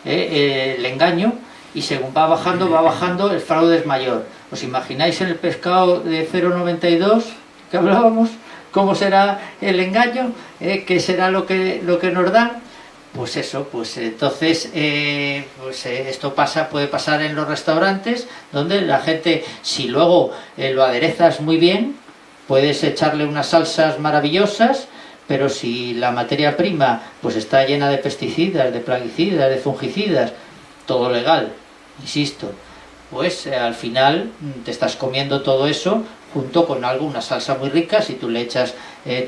el engaño, y según va bajando, el fraude es mayor. ¿Os imagináis en el pescado de 0,92 que hablábamos? ¿Cómo será el engaño? ¿Qué será lo que nos dan? Pues eso, pues entonces esto puede pasar en los restaurantes, donde la gente, si luego lo aderezas muy bien, puedes echarle unas salsas maravillosas, pero si la materia prima pues está llena de pesticidas, de plaguicidas, de fungicidas, todo legal, insisto, pues al final te estás comiendo todo eso junto con una salsa muy rica. Si tú le echas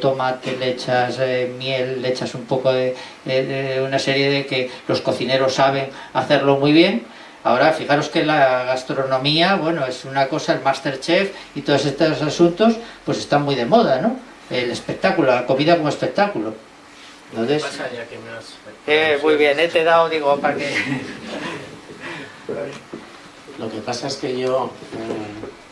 tomate, le echas miel, le echas un poco de una serie de que los cocineros saben hacerlo muy bien. Ahora fijaros que la gastronomía, bueno, es una cosa, el Masterchef y todos estos asuntos pues están muy de moda, ¿no? El espectáculo, la comida como espectáculo. Entonces, muy bien, te he dado, digo, para que...
Lo que pasa es que yo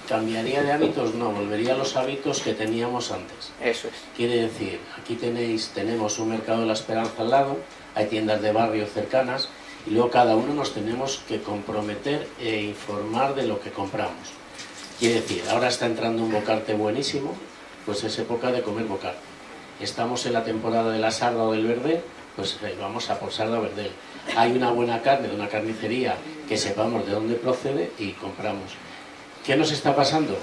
cambiaría de hábitos, no, volvería a los hábitos que teníamos antes.
Eso es.
Quiere decir, aquí tenemos un mercado de la Esperanza al lado, hay tiendas de barrio cercanas, y luego cada uno nos tenemos que comprometer e informar de lo que compramos. Quiere decir, ahora está entrando un bocarte buenísimo, pues es época de comer bocarte. Estamos en la temporada de la sarda o del verdel, pues vamos a por sarda o verdel. Hay una buena carne de una carnicería que sepamos de dónde procede y compramos. ¿Qué nos está pasando?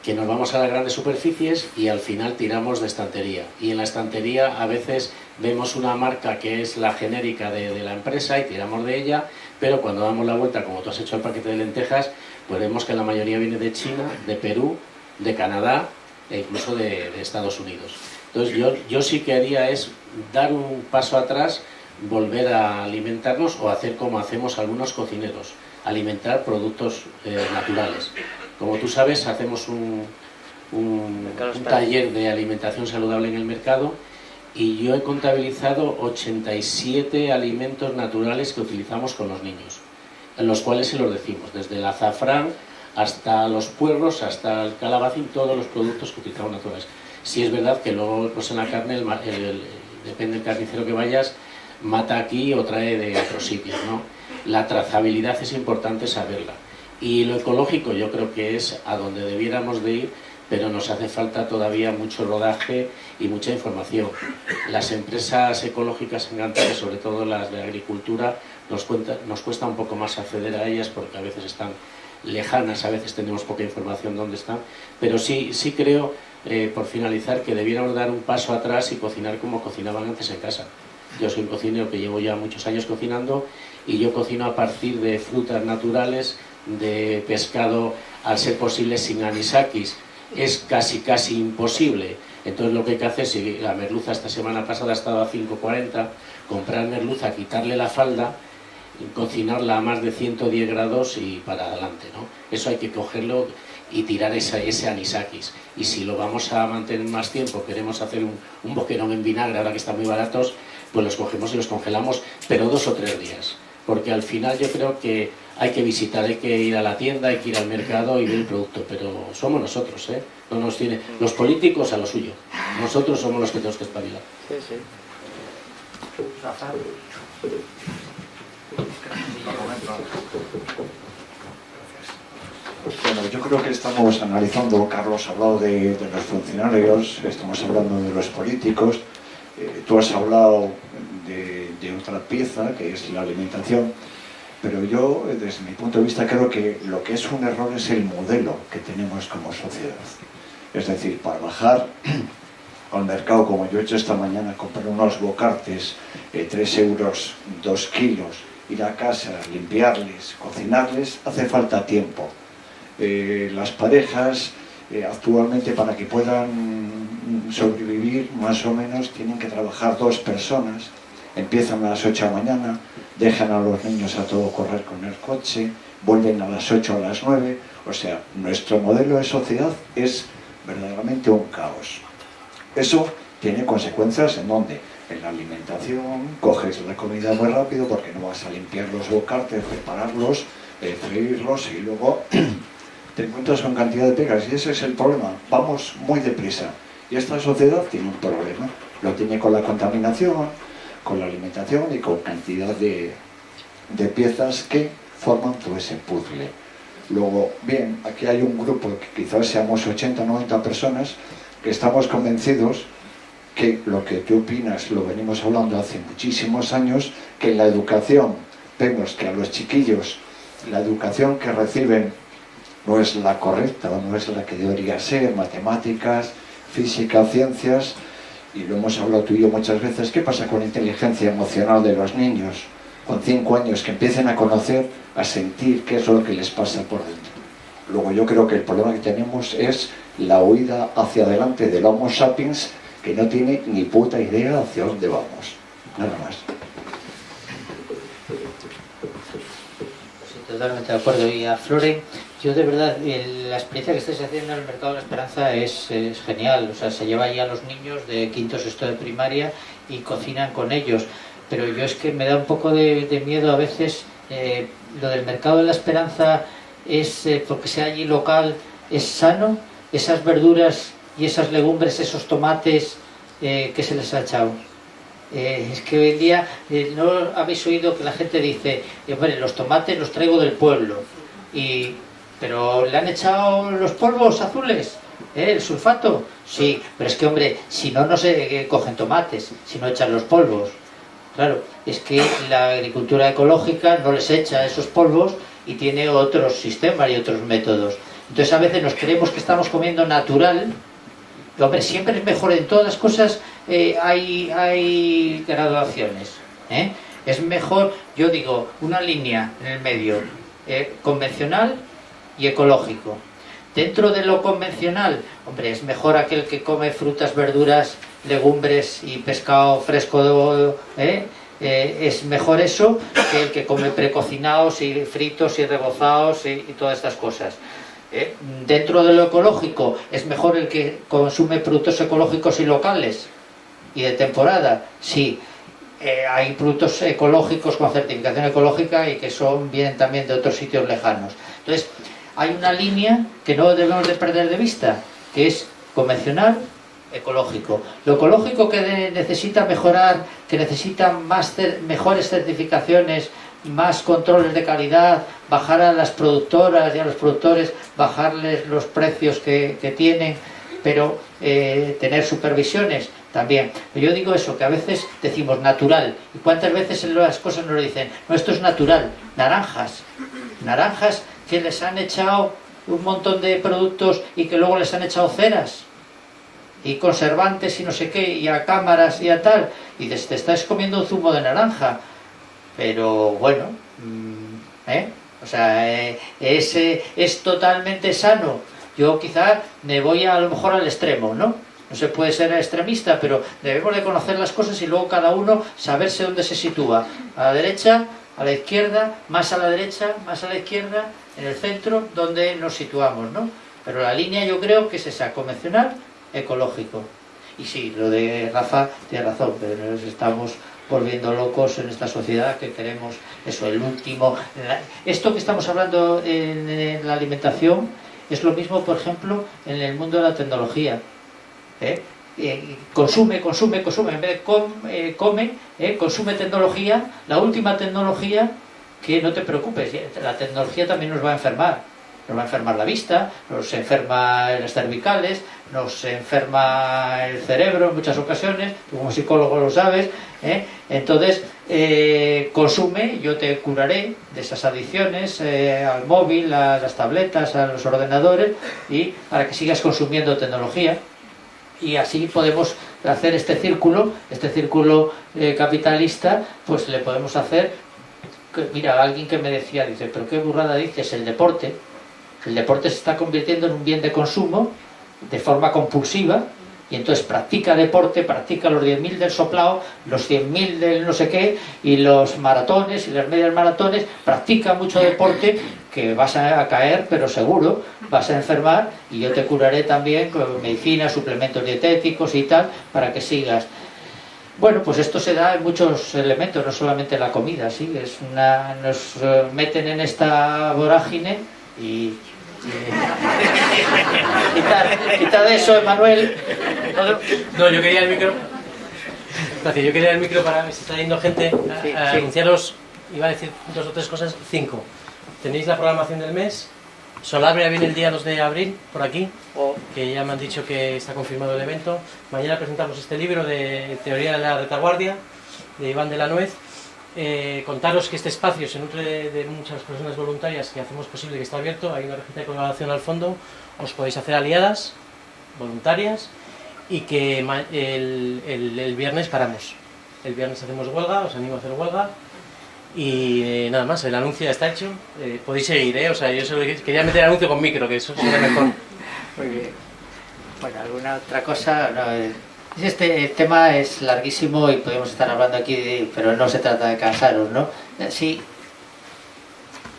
que nos vamos a las grandes superficies y al final tiramos de estantería. Y en la estantería a veces vemos una marca que es la genérica de la empresa y tiramos de ella, pero cuando damos la vuelta, como tú has hecho el paquete de lentejas, pues vemos que la mayoría viene de China, de Perú, de Canadá e incluso de Estados Unidos. Entonces yo sí que haría es dar un paso atrás, volver a alimentarnos o hacer como hacemos algunos cocineros, alimentar productos naturales. Como tú sabes, hacemos un taller de alimentación saludable en el mercado y yo he contabilizado 87 alimentos naturales que utilizamos con los niños, en los cuales se los decimos, desde el azafrán hasta los puerros, hasta el calabacín, todos los productos que utilizamos naturales. Sí es verdad que luego pues en la carne, depende del carnicero que vayas, mata aquí o trae de otros sitios, ¿no? La trazabilidad es importante saberla. Y lo ecológico yo creo que es a donde debiéramos de ir, pero nos hace falta todavía mucho rodaje y mucha información. Las empresas ecológicas en Cantabria, sobre todo las de agricultura, nos cuesta un poco más acceder a ellas porque a veces están lejanas, a veces tenemos poca información dónde están, pero sí creo, por finalizar, que debiéramos dar un paso atrás y cocinar como cocinaban antes en casa. Yo soy un cocinero que llevo ya muchos años cocinando y yo cocino a partir de frutas naturales, de pescado, al ser posible sin anisakis. Es casi imposible. Entonces lo que hay que hacer, si la merluza esta semana pasada ha estado a 5,40, comprar merluza, quitarle la falda, cocinarla a más de 110 grados y para adelante, ¿no? Eso hay que cogerlo y tirar ese anisakis. Y si lo vamos a mantener más tiempo, queremos hacer un boquerón en vinagre, ahora que están muy baratos, pues los cogemos y los congelamos, pero 2 o 3 días. Porque al final yo creo que hay que visitar, hay que ir a la tienda, hay que ir al mercado y ver el producto, pero somos nosotros, ¿eh? No nos tiene los políticos a lo suyo. Nosotros somos los que tenemos que espabilar.
Sí, sí.
Bueno, yo creo que estamos analizando, Carlos ha hablado de los funcionarios, estamos hablando de los políticos, tú has hablado de otra pieza que es la alimentación, pero yo desde mi punto de vista creo que lo que es un error es el modelo que tenemos como sociedad. Es decir, para bajar al mercado, como yo he hecho esta mañana, comprar unos bocartes, 3 euros, 2 kilos, ir a casa, limpiarles, cocinarles, hace falta tiempo. Las parejas actualmente, para que puedan sobrevivir más o menos, tienen que trabajar 2 personas, empiezan a las 8 de la mañana, dejan a los niños a todo correr con el coche, vuelven a las 8 o a las 9, o sea, nuestro modelo de sociedad es verdaderamente un caos. Eso tiene consecuencias en donde en la alimentación coges la comida muy rápido porque no vas a limpiar los bocartes, prepararlos, freírlos y luego te encuentras con cantidad de pegas y ese es el problema, vamos muy deprisa y esta sociedad tiene un problema, lo tiene con la contaminación, con la alimentación y con cantidad de piezas que forman todo ese puzzle. Luego, bien, aquí hay un grupo que quizás seamos 80 o 90 personas que estamos convencidos que lo que tú opinas lo venimos hablando hace muchísimos años, que en la educación vemos que a los chiquillos la educación que reciben no es la correcta o no es la que debería ser, matemáticas, física, ciencias, y lo hemos hablado tú y yo muchas veces. ¿Qué pasa con la inteligencia emocional de los niños con 5 años que empiecen a conocer, a sentir qué es lo que les pasa por dentro? Luego yo creo que el problema que tenemos es la huida hacia adelante del Homo sapiens, que no tiene ni puta idea hacia dónde vamos. Nada más.
Sí, totalmente de acuerdo. Y a Flore, yo de verdad, la experiencia que estáis haciendo en el Mercado de la Esperanza es genial. O sea, se lleva ya a los niños de quinto, sexto de primaria y cocinan con ellos. Pero yo es que me da un poco de miedo a veces. Lo del Mercado de la Esperanza es, porque sea allí local, es sano. Esas verduras y esas legumbres, esos tomates que se les ha echado. Es que hoy en día no habéis oído que la gente dice, hombre, los tomates los traigo del pueblo, pero le han echado los polvos azules, el sulfato. Sí, pero es que, hombre, si no, no se cogen tomates, si no echan los polvos. Claro, es que la agricultura ecológica no les echa esos polvos y tiene otros sistemas y otros métodos. Entonces a veces nos creemos que estamos comiendo natural. Y, hombre, siempre es mejor, en todas las cosas hay graduaciones, ¿eh? Es mejor, yo digo, una línea en el medio, convencional y ecológico. Dentro de lo convencional, hombre, es mejor aquel que come frutas, verduras, legumbres y pescado fresco, es mejor eso que el que come precocinados y fritos y rebozados y todas estas cosas. Dentro de lo ecológico, es mejor el que consume productos ecológicos y locales y de temporada. Sí, hay productos ecológicos con certificación ecológica y que vienen también de otros sitios lejanos. Entonces, hay una línea que no debemos de perder de vista, que es convencional, ecológico. Lo ecológico que necesita mejorar, que necesita mejores certificaciones, más controles de calidad, bajar a las productoras y a los productores, bajarles los precios que tienen, pero tener supervisiones también. Yo digo eso, que a veces decimos natural, y cuántas veces en las cosas nos dicen, no, esto es natural. Naranjas que les han echado un montón de productos y que luego les han echado ceras y conservantes y no sé qué, y a cámaras y a tal, y te estás comiendo un zumo de naranja, pero bueno, o sea, es totalmente sano. Yo quizá me voy a lo mejor al extremo, ¿no? No se puede ser extremista, pero debemos de conocer las cosas y luego cada uno saberse dónde se sitúa, a la derecha, a la izquierda, más a la derecha, más a la izquierda, en el centro, donde nos situamos, ¿no? Pero la línea yo creo que es esa, convencional, ecológico. Y sí, lo de Rafa tiene razón, pero nos estamos volviendo locos en esta sociedad que queremos eso, el último. Esto que estamos hablando en la alimentación es lo mismo, por ejemplo, en el mundo de la tecnología. Consume, en vez de consume tecnología, la última tecnología, que no te preocupes, la tecnología también nos va a enfermar. Nos va a enfermar la vista, nos enferma las cervicales, nos enferma el cerebro en muchas ocasiones, tú como psicólogo lo sabes, entonces consume, yo te curaré de esas adicciones al móvil, a las tabletas, a los ordenadores, y para que sigas consumiendo tecnología. Y así podemos hacer este círculo capitalista, pues le podemos hacer, mira, alguien que me decía, dice, pero qué burrada dices, el deporte se está convirtiendo en un bien de consumo de forma compulsiva, y entonces practica deporte, practica los 10.000 del soplao, los 100.000 del no sé qué, y los maratones y las medias maratones, practica mucho deporte, que vas a caer, pero seguro, vas a enfermar, y yo te curaré también con medicina, suplementos dietéticos y tal, para que sigas. Bueno, pues esto se da en muchos elementos, no solamente la comida, ¿sí? Nos meten en esta vorágine y... Quita de eso, Emanuel.
No, yo quería el micro. Gracias, yo quería el micro para si está yendo gente a anunciaros, iba a decir 2 o 3 cosas, 5. Tenéis la programación del mes. Solabria viene el día 2 de abril, por aquí, que ya me han dicho que está confirmado el evento. Mañana presentamos este libro de Teoría de la Retaguardia, de Iván de la Nuez. Contaros que este espacio se nutre de muchas personas voluntarias que hacemos posible que esté abierto. Hay una receta de colaboración al fondo, os podéis hacer aliadas voluntarias, y que el viernes paramos. El viernes hacemos huelga, os animo a hacer huelga, y nada más, el anuncio ya está hecho. Podéis seguir, o sea, yo solo quería meter el anuncio con micro, que eso sería mejor.
Muy bien. Bueno, ¿alguna otra cosa? No, este tema es larguísimo y podemos estar hablando aquí, pero no se trata de cansaros, ¿no? Sí.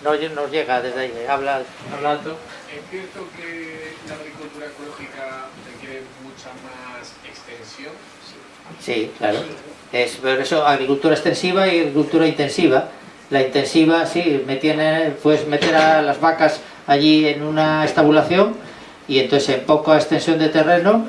No nos llega desde ahí, habla alto.
Es cierto que la agricultura ecológica requiere mucha más extensión.
Sí, claro. Por eso agricultura extensiva y agricultura intensiva. La intensiva, sí, puedes meter a las vacas allí en una estabulación, y entonces en poca extensión de terreno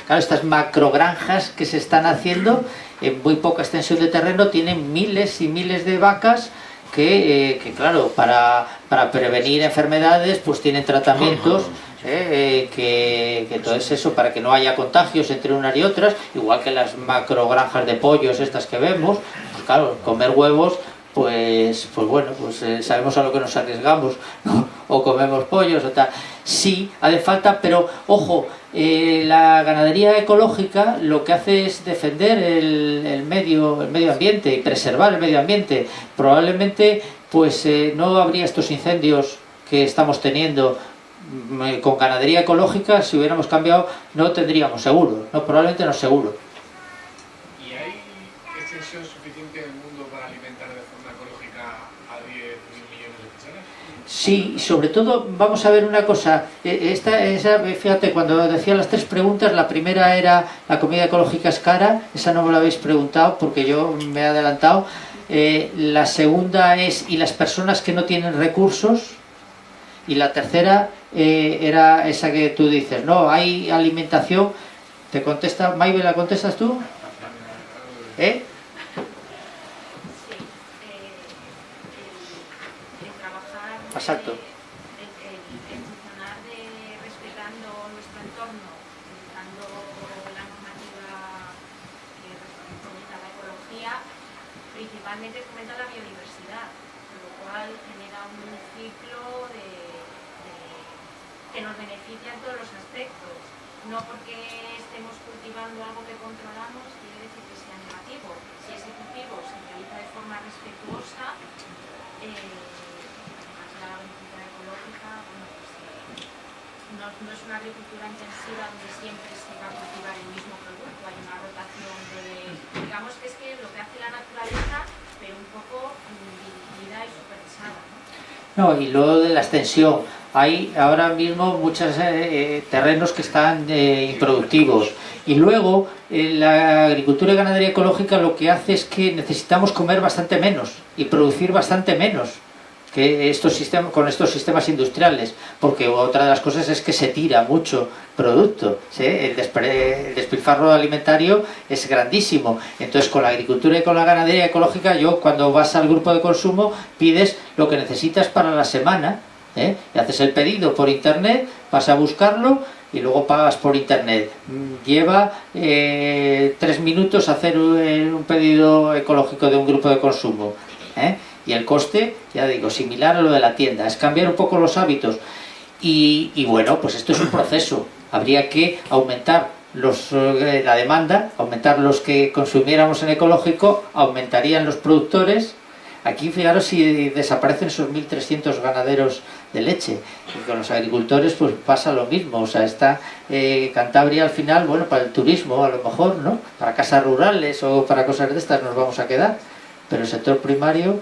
claro, estas macrogranjas que se están haciendo en muy poca extensión de terreno tienen miles y miles de vacas que claro, para prevenir enfermedades pues tienen tratamientos que todo es eso, para que no haya contagios entre unas y otras, igual que las macrogranjas de pollos estas que vemos. Pues claro, comer huevos pues bueno, sabemos a lo que nos arriesgamos, ¿no? O comemos pollos o tal. Sí, hace falta, pero ojo, la ganadería ecológica lo que hace es defender el medio ambiente y preservar el medio ambiente. Probablemente pues no habría estos incendios que estamos teniendo con ganadería ecológica. Si hubiéramos cambiado no tendríamos seguro, no, probablemente no seguro.
¿Y hay extensión suficiente en el mundo para alimentar de forma ecológica a 10.000 millones de personas?
Sí, sobre todo, vamos a ver una cosa, fíjate, cuando decía las 3 preguntas, la primera era ¿la comida ecológica es cara? Esa no me la habéis preguntado porque yo me he adelantado. La segunda es ¿y las personas que no tienen recursos? Y la tercera era esa que tú dices, no, hay alimentación. Te contesta, Maibe, ¿la contestas tú? ¿Eh? Exacto.
El funcionar respetando nuestro entorno, utilizando la normativa que fomenta la ecología, principalmente fomenta la biodiversidad, con lo cual genera un ciclo que nos beneficia en todos los aspectos. No porque estemos cultivando algo que controlamos quiere decir que sea negativo. Si ese cultivo se realiza de forma respetuosa, la agricultura ecológica, bueno, pues, no es una agricultura intensiva donde siempre se va a cultivar el mismo producto, hay una rotación digamos que es que lo que hace la naturaleza, pero un poco dirigida y supervisada, ¿no?
No, y luego de la extensión, hay ahora mismo muchos terrenos que están improductivos, y luego la agricultura y ganadería ecológica lo que hace es que necesitamos comer bastante menos y producir bastante menos que con estos sistemas industriales, porque otra de las cosas es que se tira mucho producto, ¿sí? El despilfarro alimentario es grandísimo. Entonces con la agricultura y con la ganadería ecológica, cuando vas al grupo de consumo pides lo que necesitas para la semana, y haces el pedido por internet, vas a buscarlo y luego pagas por internet. Lleva 3 minutos hacer un pedido ecológico de un grupo de consumo, y el coste, ya digo, similar a lo de la tienda. Es cambiar un poco los hábitos y bueno, pues esto es un proceso. Habría que aumentar la demanda, aumentar los que consumiéramos en ecológico, aumentarían los productores. Aquí fijaros si desaparecen esos 1.300 ganaderos de leche, y con los agricultores pues pasa lo mismo. O sea, está Cantabria al final, bueno, para el turismo a lo mejor, ¿no? Para casas rurales o para cosas de estas nos vamos a quedar, pero el sector primario,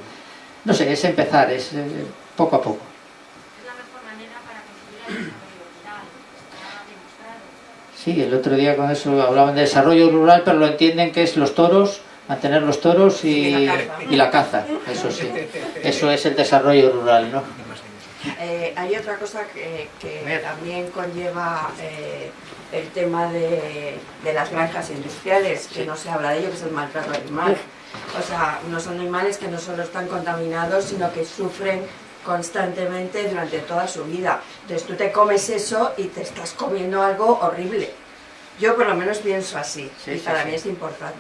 no sé, es empezar, es poco a poco.
Es la mejor manera para construir el desarrollo rural, está demostrado.
Sí, el otro día con eso hablaban de desarrollo rural, pero lo entienden que es los toros, mantener los toros y la caza. Eso sí, eso es el desarrollo rural, ¿no?
Hay otra cosa que también conlleva el tema de las granjas industriales, que no se habla de ello, que es el maltrato animal. O sea, unos animales que no solo están contaminados, sino que sufren constantemente durante toda su vida. Entonces tú te comes eso y te estás comiendo algo horrible. Yo por lo menos pienso así, y para mí es importante.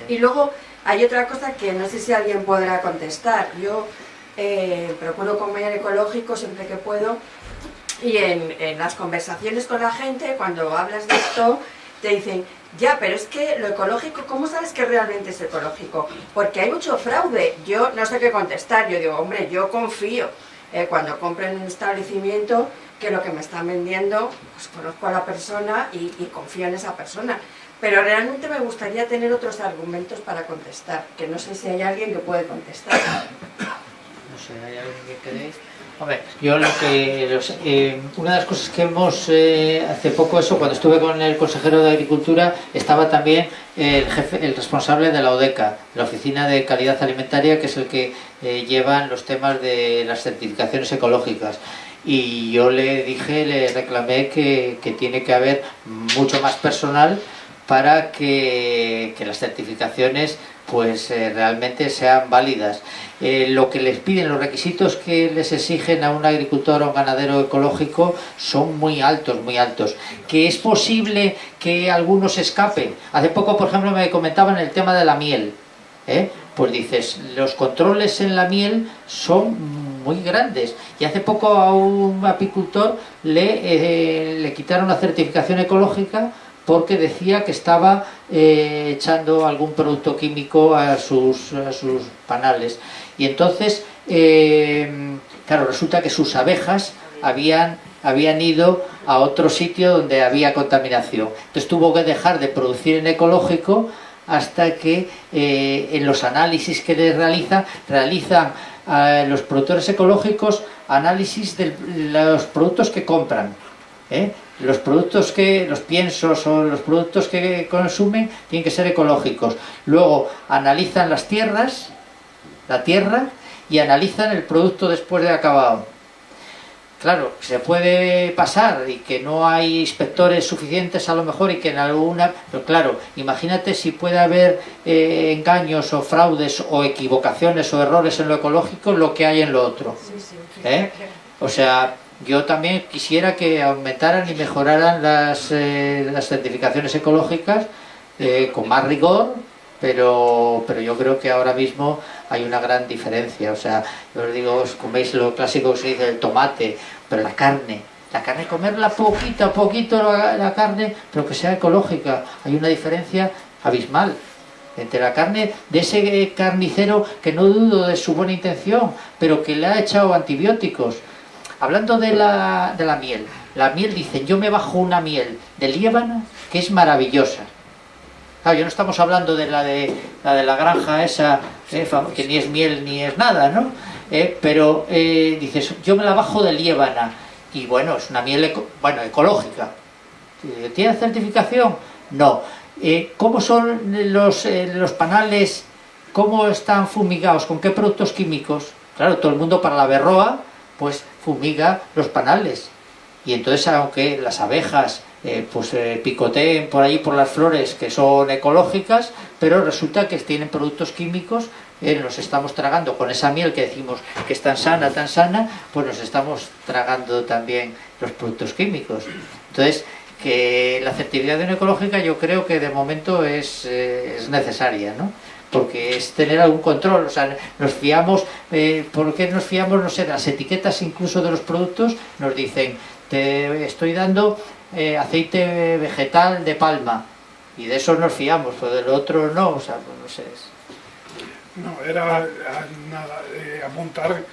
Y luego hay otra cosa que no sé si alguien podrá contestar. Yo procuro comer ecológico siempre que puedo, y en las conversaciones con la gente, cuando hablas de esto, te dicen, ya, pero es que lo ecológico, ¿cómo sabes que realmente es ecológico? Porque hay mucho fraude. Yo no sé qué contestar. Yo digo, hombre, yo confío cuando compro en un establecimiento que lo que me están vendiendo, pues conozco a la persona y confío en esa persona. Pero realmente me gustaría tener otros argumentos para contestar, que no sé si hay alguien que puede contestar.
No sé, ¿hay alguien que queréis? Hombre, yo una de las cosas que hemos, hace poco eso, cuando estuve con el consejero de Agricultura, estaba también el responsable de la ODECA, la Oficina de Calidad Alimentaria, que es el que llevan los temas de las certificaciones ecológicas. Y yo le reclamé que tiene que haber mucho más personal para que las certificaciones pues realmente sean válidas. Lo que les piden, los requisitos que les exigen a un agricultor o un ganadero ecológico son muy altos, muy altos. Que es posible que algunos escapen. Hace poco, por ejemplo, me comentaban el tema de la miel. pues dices, los controles en la miel son muy grandes. Y hace poco a un apicultor le quitaron la certificación ecológica porque decía que estaba echando algún producto químico a sus panales. Y entonces, claro, resulta que sus abejas habían ido a otro sitio donde había contaminación. Entonces tuvo que dejar de producir en ecológico hasta que en los análisis que realizan los productores ecológicos análisis de los productos que compran. Los piensos o los productos que consumen tienen que ser ecológicos. Luego analizan la tierra y analizan el producto después de acabado. Claro, se puede pasar y que no hay inspectores suficientes a lo mejor y que en alguna... Pero claro, imagínate si puede haber engaños o fraudes o equivocaciones o errores en lo ecológico, lo que hay en lo otro. O sea, yo también quisiera que aumentaran y mejoraran las certificaciones ecológicas con más rigor, pero yo creo que ahora mismo hay una gran diferencia. O sea, yo os digo, os coméis lo clásico que se dice el tomate, pero la carne comerla poquito a poquito la carne, pero que sea ecológica. Hay una diferencia abismal entre la carne de ese carnicero que no dudo de su buena intención, pero que le ha echado antibióticos. Hablando de la miel dicen, yo me bajo una miel de Líbano que es maravillosa. Claro, ya no estamos hablando de la de la granja esa, que ni es miel ni es nada, ¿no? Pero dices, yo me la bajo de Líbano, y bueno, es una miel ecológica. ¿Tiene certificación? No. ¿Cómo son los panales? ¿Cómo están fumigados? ¿Con qué productos químicos? Claro, todo el mundo para la berroa, pues fumiga los panales. Y entonces, aunque las abejas picoteen por ahí por las flores que son ecológicas, pero resulta que tienen productos químicos, nos estamos tragando con esa miel que decimos que es tan sana, pues nos estamos tragando también los productos químicos. Entonces, que la certificación ecológica yo creo que de momento es necesaria, ¿no? Porque es tener algún control. O sea, nos fiamos, ¿por qué nos fiamos? No sé, de las etiquetas incluso de los productos nos dicen, te estoy dando aceite vegetal de palma, y de eso nos fiamos, pero del otro no. O sea, pues no sé.
No, era apuntar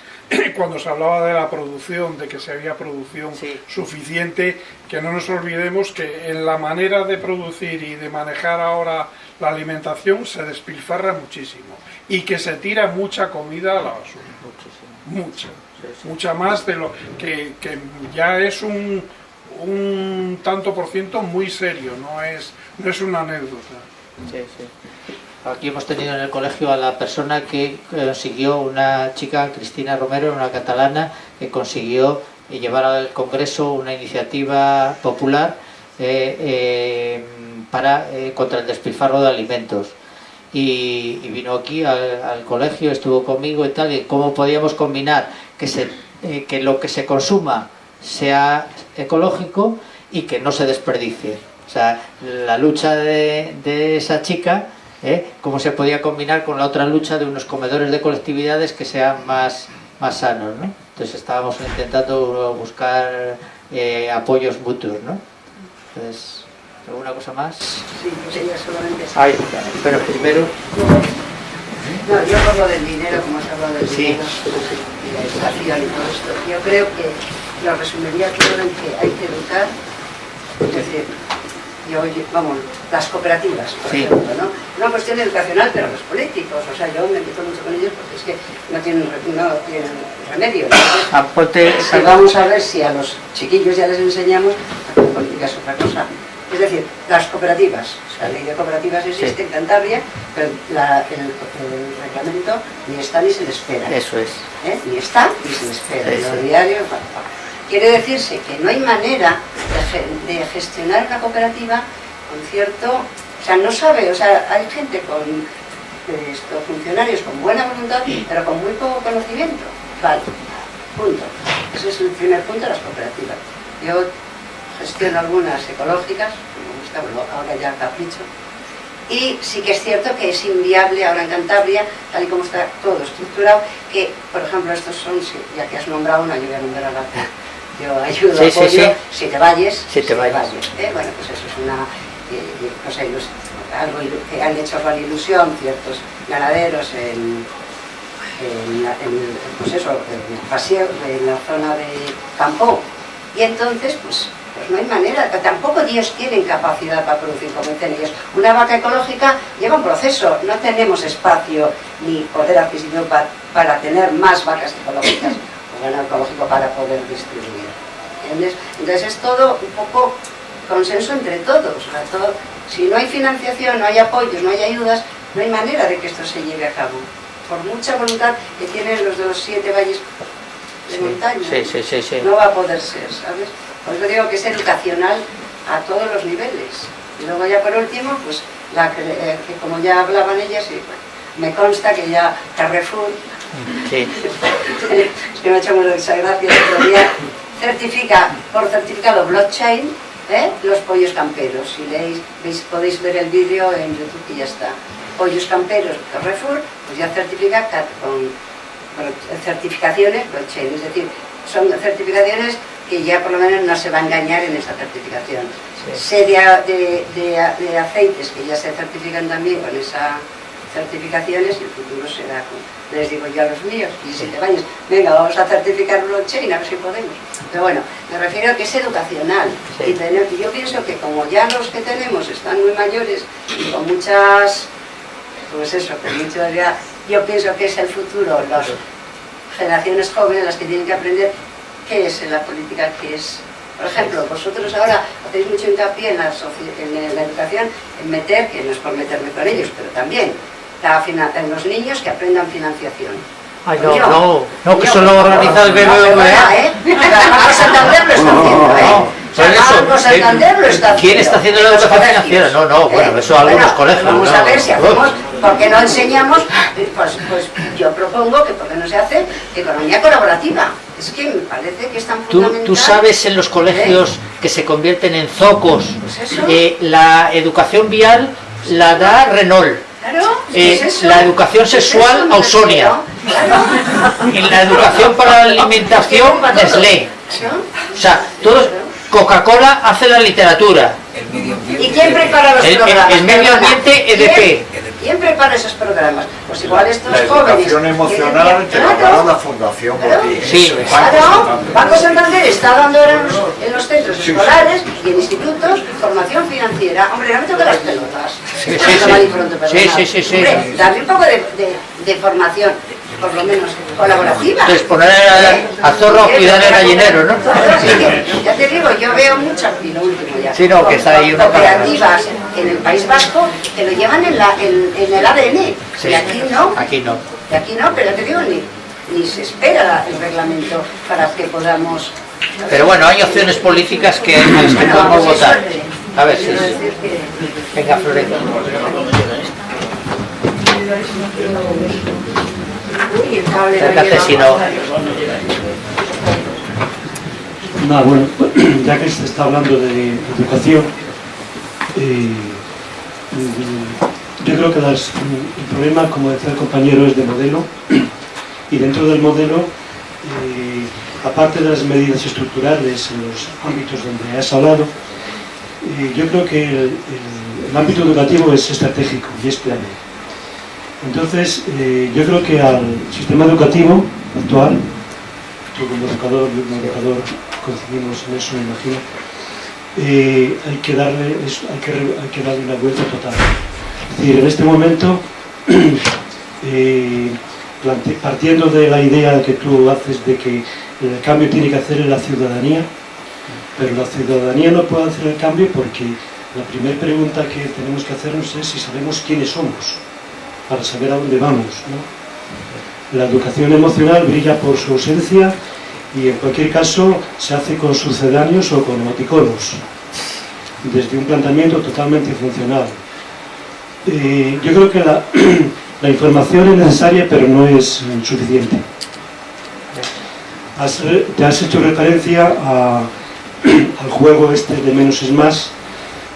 cuando se hablaba de la producción, de que se había producción suficiente, que no nos olvidemos que en la manera de producir y de manejar ahora la alimentación se despilfarra muchísimo y que se tira mucha comida a la basura, mucha más de lo que ya es un tanto por ciento muy serio, no es una anécdota.
Aquí hemos tenido en el colegio a la persona que consiguió, una chica, Cristina Romero, una catalana, que consiguió llevar al Congreso una iniciativa popular contra el despilfarro de alimentos. Y vino aquí al colegio, estuvo conmigo y tal, y cómo podíamos combinar que lo que se consuma sea ecológico y que no se desperdicie. O sea, la lucha de esa chica, cómo se podía combinar con la otra lucha de unos comedores de colectividades que sean más sanos, ¿no? Entonces estábamos intentando buscar apoyos mutuos, ¿no? Entonces, ¿alguna cosa más?
Sí, yo quería solamente...
Ay, pero primero...
No, yo por lo del dinero, como has hablado del dinero, y la educación y todo esto, yo creo que lo resumiría todo en que hay que educar, es decir, las cooperativas, por ejemplo, ¿no? Una cuestión educacional, pero los políticos, o sea, yo me meto mucho con ellos porque es que no tienen remedio. Entonces, vamos a ver si a los chiquillos ya les enseñamos a que la política es otra cosa. Es decir, las cooperativas, o sea, la ley de cooperativas existe en Cantabria, pero el reglamento ni está ni se le espera.
Eso es.
Ni está ni se le espera. En los diarios, quiere decirse que no hay manera de gestionar una cooperativa con cierto... O sea, no sabe, o sea, hay gente funcionarios con buena voluntad, pero con muy poco conocimiento. Vale, punto. Ese es el primer punto de las cooperativas. Yo gestiono algunas ecológicas, me gusta, ahora ya capricho, Y sí que es cierto que es inviable ahora en Cantabria, tal y como está todo estructurado, que, por ejemplo, estos son, ya que has nombrado una, yo voy a nombrar a la que yo ayudo, apoyo, Siete Valles. Bueno, pues eso es una cosa, algo que han hecho con ilusión ciertos ganaderos pues eso, en el paseo, en la zona de Campo. Y entonces, pues no hay manera, tampoco ellos tienen capacidad para producir, como dicen ellos. Una vaca ecológica lleva un proceso, no tenemos espacio ni poder adquisitivo para tener más vacas ecológicas o ganado ecológico para poder distribuir. ¿Entiendes? Entonces es todo un poco consenso entre todos. Si no hay financiación, no hay apoyos, no hay ayudas, no hay manera de que esto se lleve a cabo. Por mucha voluntad que tienen los de los 7 valles de montaña, no va a poder ser, ¿sabes? Por eso digo que es educacional a todos los niveles. Y luego ya por último, pues que como ya hablaban ellas, y, bueno, me consta que ya Carrefour, es que me ha hecho mucha gracia, todavía certifica por certificado blockchain los pollos camperos. Si podéis ver el vídeo en YouTube y ya está. Pollos camperos Carrefour, pues ya certifica con certificaciones blockchain, es decir, son certificaciones que ya por lo menos no se va a engañar en esta certificación. Sé de aceites que ya se certifican también con esas certificaciones y el futuro será, les digo yo a los míos, y 7 años, venga, vamos a certificar blockchain, a ver si podemos. Pero bueno, me refiero a que es educacional. Y yo pienso que como ya los que tenemos están muy mayores y con muchas, pues eso, con mucho ya, yo pienso que es el futuro, las generaciones jóvenes las que tienen que aprender qué es en la política, qué es. Por ejemplo, vosotros ahora hacéis mucho hincapié en la educación, en meter, que no es por meterme con ellos, pero también en los niños que aprendan financiación.
Ay, no, que eso lo organiza el BBVA.
Banco Santander lo está haciendo, Banco Santander lo está haciendo.
¿Quién está haciendo la educación financiera? No, bueno, eso algunos colegios.
Vamos a ver si hacemos, ¿por qué no enseñamos? Pues yo propongo que por qué no se hace economía colaborativa. Es que me parece que es tan fundamental.
Tú sabes en los colegios que se convierten en zocos. La educación vial la da Renault.
Claro,
la educación sexual Ausonia. Y la educación para la alimentación Nestlé. O sea, todos, Coca-Cola hace la literatura.
¿Y quién prepara los programas?
El medio ambiente EDP.
¿Quién prepara esos programas? Pues igual estos
la
jóvenes.
La educación emocional te la da la fundación por ti.
Sí,
claro. Banco Santander está dando ahora en los centros escolares y en institutos formación financiera. Hombre, no me toque las pelotas.
Sí.
Hombre, darle un poco de formación, por lo menos colaborativa.
Entonces poner a zorro a cuidar el gallinero, ¿no?
Ya te digo, yo veo muchas, y lo último ya,
sí, no, que está ahí una
cooperativas en el País Vasco que lo llevan en el ADN,
sí,
y aquí no.
Aquí no.
Y aquí no, pero ya te digo, ni se espera el reglamento para que podamos.
Pero bueno, hay opciones políticas a las que podemos votar. A ver si. Venga, Florencia. Acércate si no.
Bueno, ya que se está hablando de educación, yo creo que el problema, como decía el compañero, es de modelo, y dentro del modelo, aparte de las medidas estructurales en los ámbitos donde has hablado, yo creo que el ámbito educativo es estratégico y es clave. Entonces, yo creo que al sistema educativo actual, tú como educador y un educador coincidimos en eso, me imagino, hay que darle una vuelta total. Es decir, en este momento, partiendo de la idea que tú haces de que el cambio tiene que hacer en la ciudadanía, pero la ciudadanía no puede hacer el cambio porque la primera pregunta que tenemos que hacernos es si sabemos quiénes somos, para saber a dónde vamos, ¿no? La educación emocional brilla por su ausencia y en cualquier caso se hace con sucedáneos o con emoticonos, desde un planteamiento totalmente funcional. Yo creo que la información es necesaria, pero no es suficiente. Te has hecho referencia al juego este de menos es más,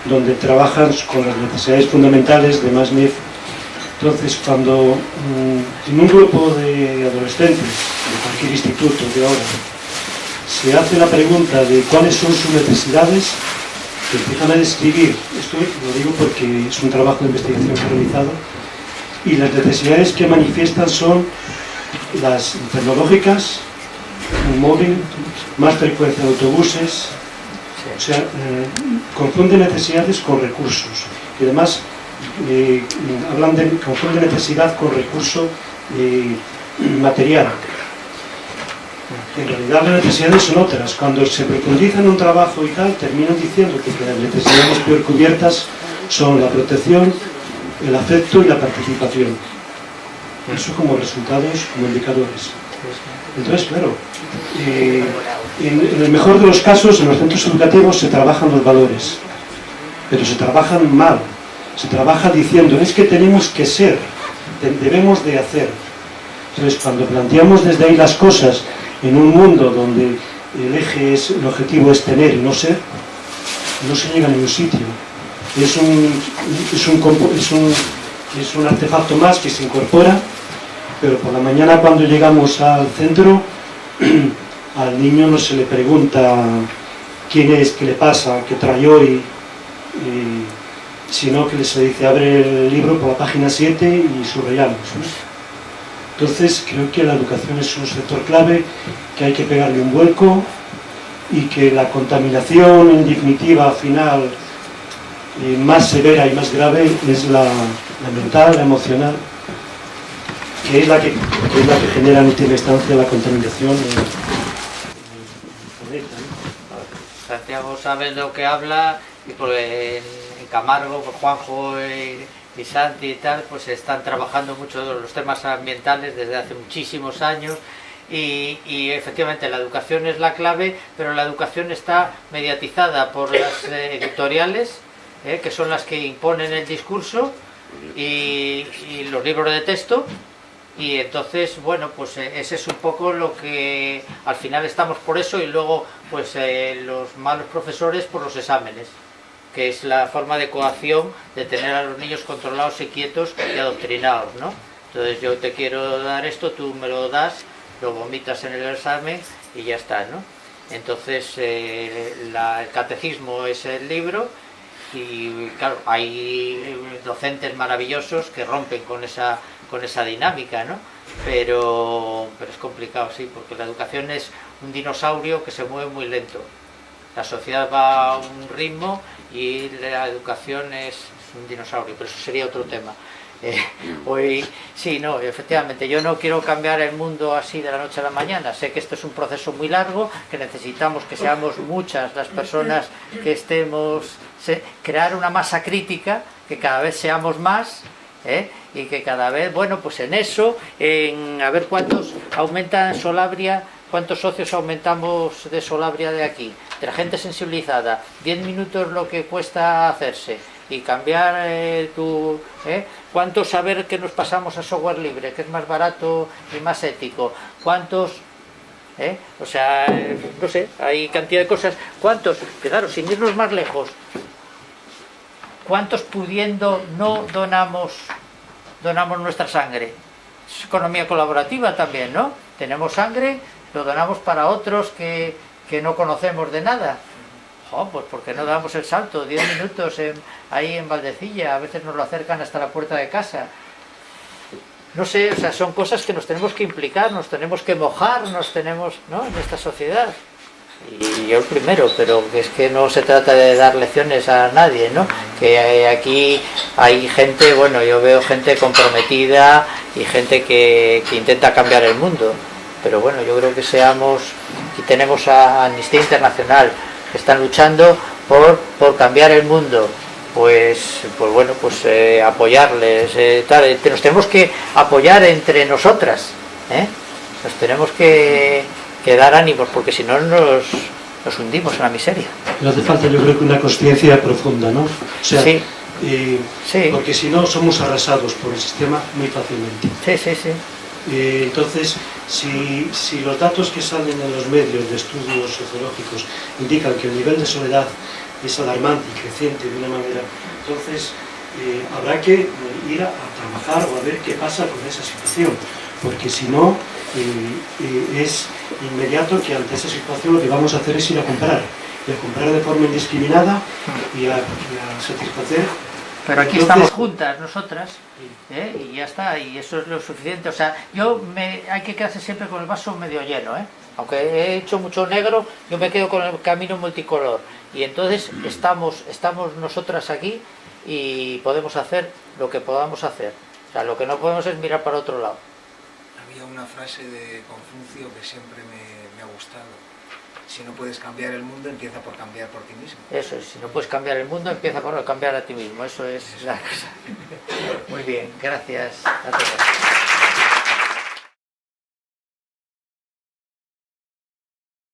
donde trabajan con las necesidades fundamentales de Masnev. Entonces, cuando en un grupo de adolescentes de cualquier instituto de ahora se hace la pregunta de cuáles son sus necesidades, que empiezan a describir, esto lo digo porque es un trabajo de investigación que he realizado, y las necesidades que manifiestan son las tecnológicas, un móvil, más frecuencia de autobuses, o sea, confunden necesidades con recursos, y además confunden necesidad con recurso material. En realidad las necesidades son otras. Cuando se profundiza en un trabajo y tal, terminan diciendo que las necesidades peor cubiertas son la protección, el afecto y la participación. Eso como resultados, como indicadores. Entonces, claro, en el mejor de los casos, en los centros educativos se trabajan los valores, pero se trabajan mal. Se trabaja diciendo, es que tenemos que ser, debemos de hacer. Entonces, cuando planteamos desde ahí las cosas en un mundo donde el objetivo es tener y no ser, no se llega a ningún sitio. Es un artefacto más que se incorpora, pero por la mañana cuando llegamos al centro, al niño no se le pregunta quién es, qué le pasa, qué trae hoy, sino que se dice abre el libro por la página 7 y subrayamos, ¿no? Entonces creo que la educación es un sector clave, que hay que pegarle un vuelco y que la contaminación en definitiva final más severa y más grave es la mental, la emocional, que es la que genera en última instancia la contaminación en el planeta, ¿no?
Santiago sabe lo que habla, y porque en Camargo, por Juanjo y Santi y tal, pues están trabajando mucho los temas ambientales desde hace muchísimos años, y efectivamente la educación es la clave, pero la educación está mediatizada por las editoriales, que son las que imponen el discurso, y los libros de texto, y entonces, bueno, pues ese es un poco lo que al final estamos por eso, y luego pues los malos profesores por los exámenes, que es la forma de coacción de tener a los niños controlados y quietos y adoctrinados, ¿no? Entonces yo te quiero dar esto, tú me lo das, lo vomitas en el examen y ya está, ¿no? Entonces el catecismo es el libro, y claro, hay docentes maravillosos que rompen con esa dinámica, ¿no? Pero es complicado, sí, porque la educación es un dinosaurio que se mueve muy lento. La sociedad va a un ritmo y la educación es un dinosaurio, pero eso sería otro tema. Hoy, sí, no, efectivamente, yo no quiero cambiar el mundo así de la noche a la mañana. Sé que esto es un proceso muy largo, que necesitamos que seamos muchas las personas que estemos, crear una masa crítica, que cada vez seamos más, y que cada vez, bueno, pues en eso, a ver cuántos aumentan Solabria, cuántos socios aumentamos de Solabria de aquí, de la gente sensibilizada, 10 minutos lo que cuesta hacerse, y cambiar cuánto saber que nos pasamos a software libre, que es más barato y más ético, cuántos, o sea, no sé, hay cantidad de cosas, cuántos, que claro, sin irnos más lejos, cuántos pudiendo no donamos nuestra sangre. Es economía colaborativa también, ¿no? Tenemos sangre, lo donamos para otros que no conocemos de nada. Pues porque no damos el salto, 10 minutos ahí en Valdecilla, a veces nos lo acercan hasta la puerta de casa. No sé, o sea, son cosas que nos tenemos que implicar, nos tenemos que mojar, ¿no? En esta sociedad. Y yo el primero, pero que es que no se trata de dar lecciones a nadie, ¿no? Que aquí hay gente, bueno, yo veo gente comprometida y gente que intenta cambiar el mundo, pero bueno, yo creo que y tenemos a Amnistía Internacional, que están luchando por cambiar el mundo, pues bueno, pues apoyarles, tal. Nos tenemos que apoyar entre nosotras, nos tenemos que dar ánimos, porque si no nos hundimos en la miseria.
No hace falta, yo creo, que una conciencia profunda, ¿no? O sea,
sí.
Porque si no somos arrasados por el sistema muy fácilmente.
Sí.
Entonces, si los datos que salen en los medios de estudios sociológicos indican que el nivel de soledad es alarmante y creciente de una manera. Entonces, habrá que ir a trabajar o a ver qué pasa con esa situación, porque si no, es inmediato que ante esa situación lo que vamos a hacer es ir a comprar de forma indiscriminada y a satisfacer.
Pero aquí estamos juntas nosotras, y ya está, y eso es lo suficiente. O sea, hay que quedarse siempre con el vaso medio lleno, aunque he hecho mucho negro, yo me quedo con el camino multicolor, y entonces estamos nosotras aquí y podemos hacer lo que podamos hacer. O sea, lo que no podemos es mirar para otro lado.
Había una frase de Confucio que siempre me ha gustado: si no puedes cambiar el mundo, empieza por cambiar por ti mismo.
Eso es, si no puedes cambiar el mundo, empieza por cambiar a ti mismo. Eso es la cosa. Muy bien, gracias a todos.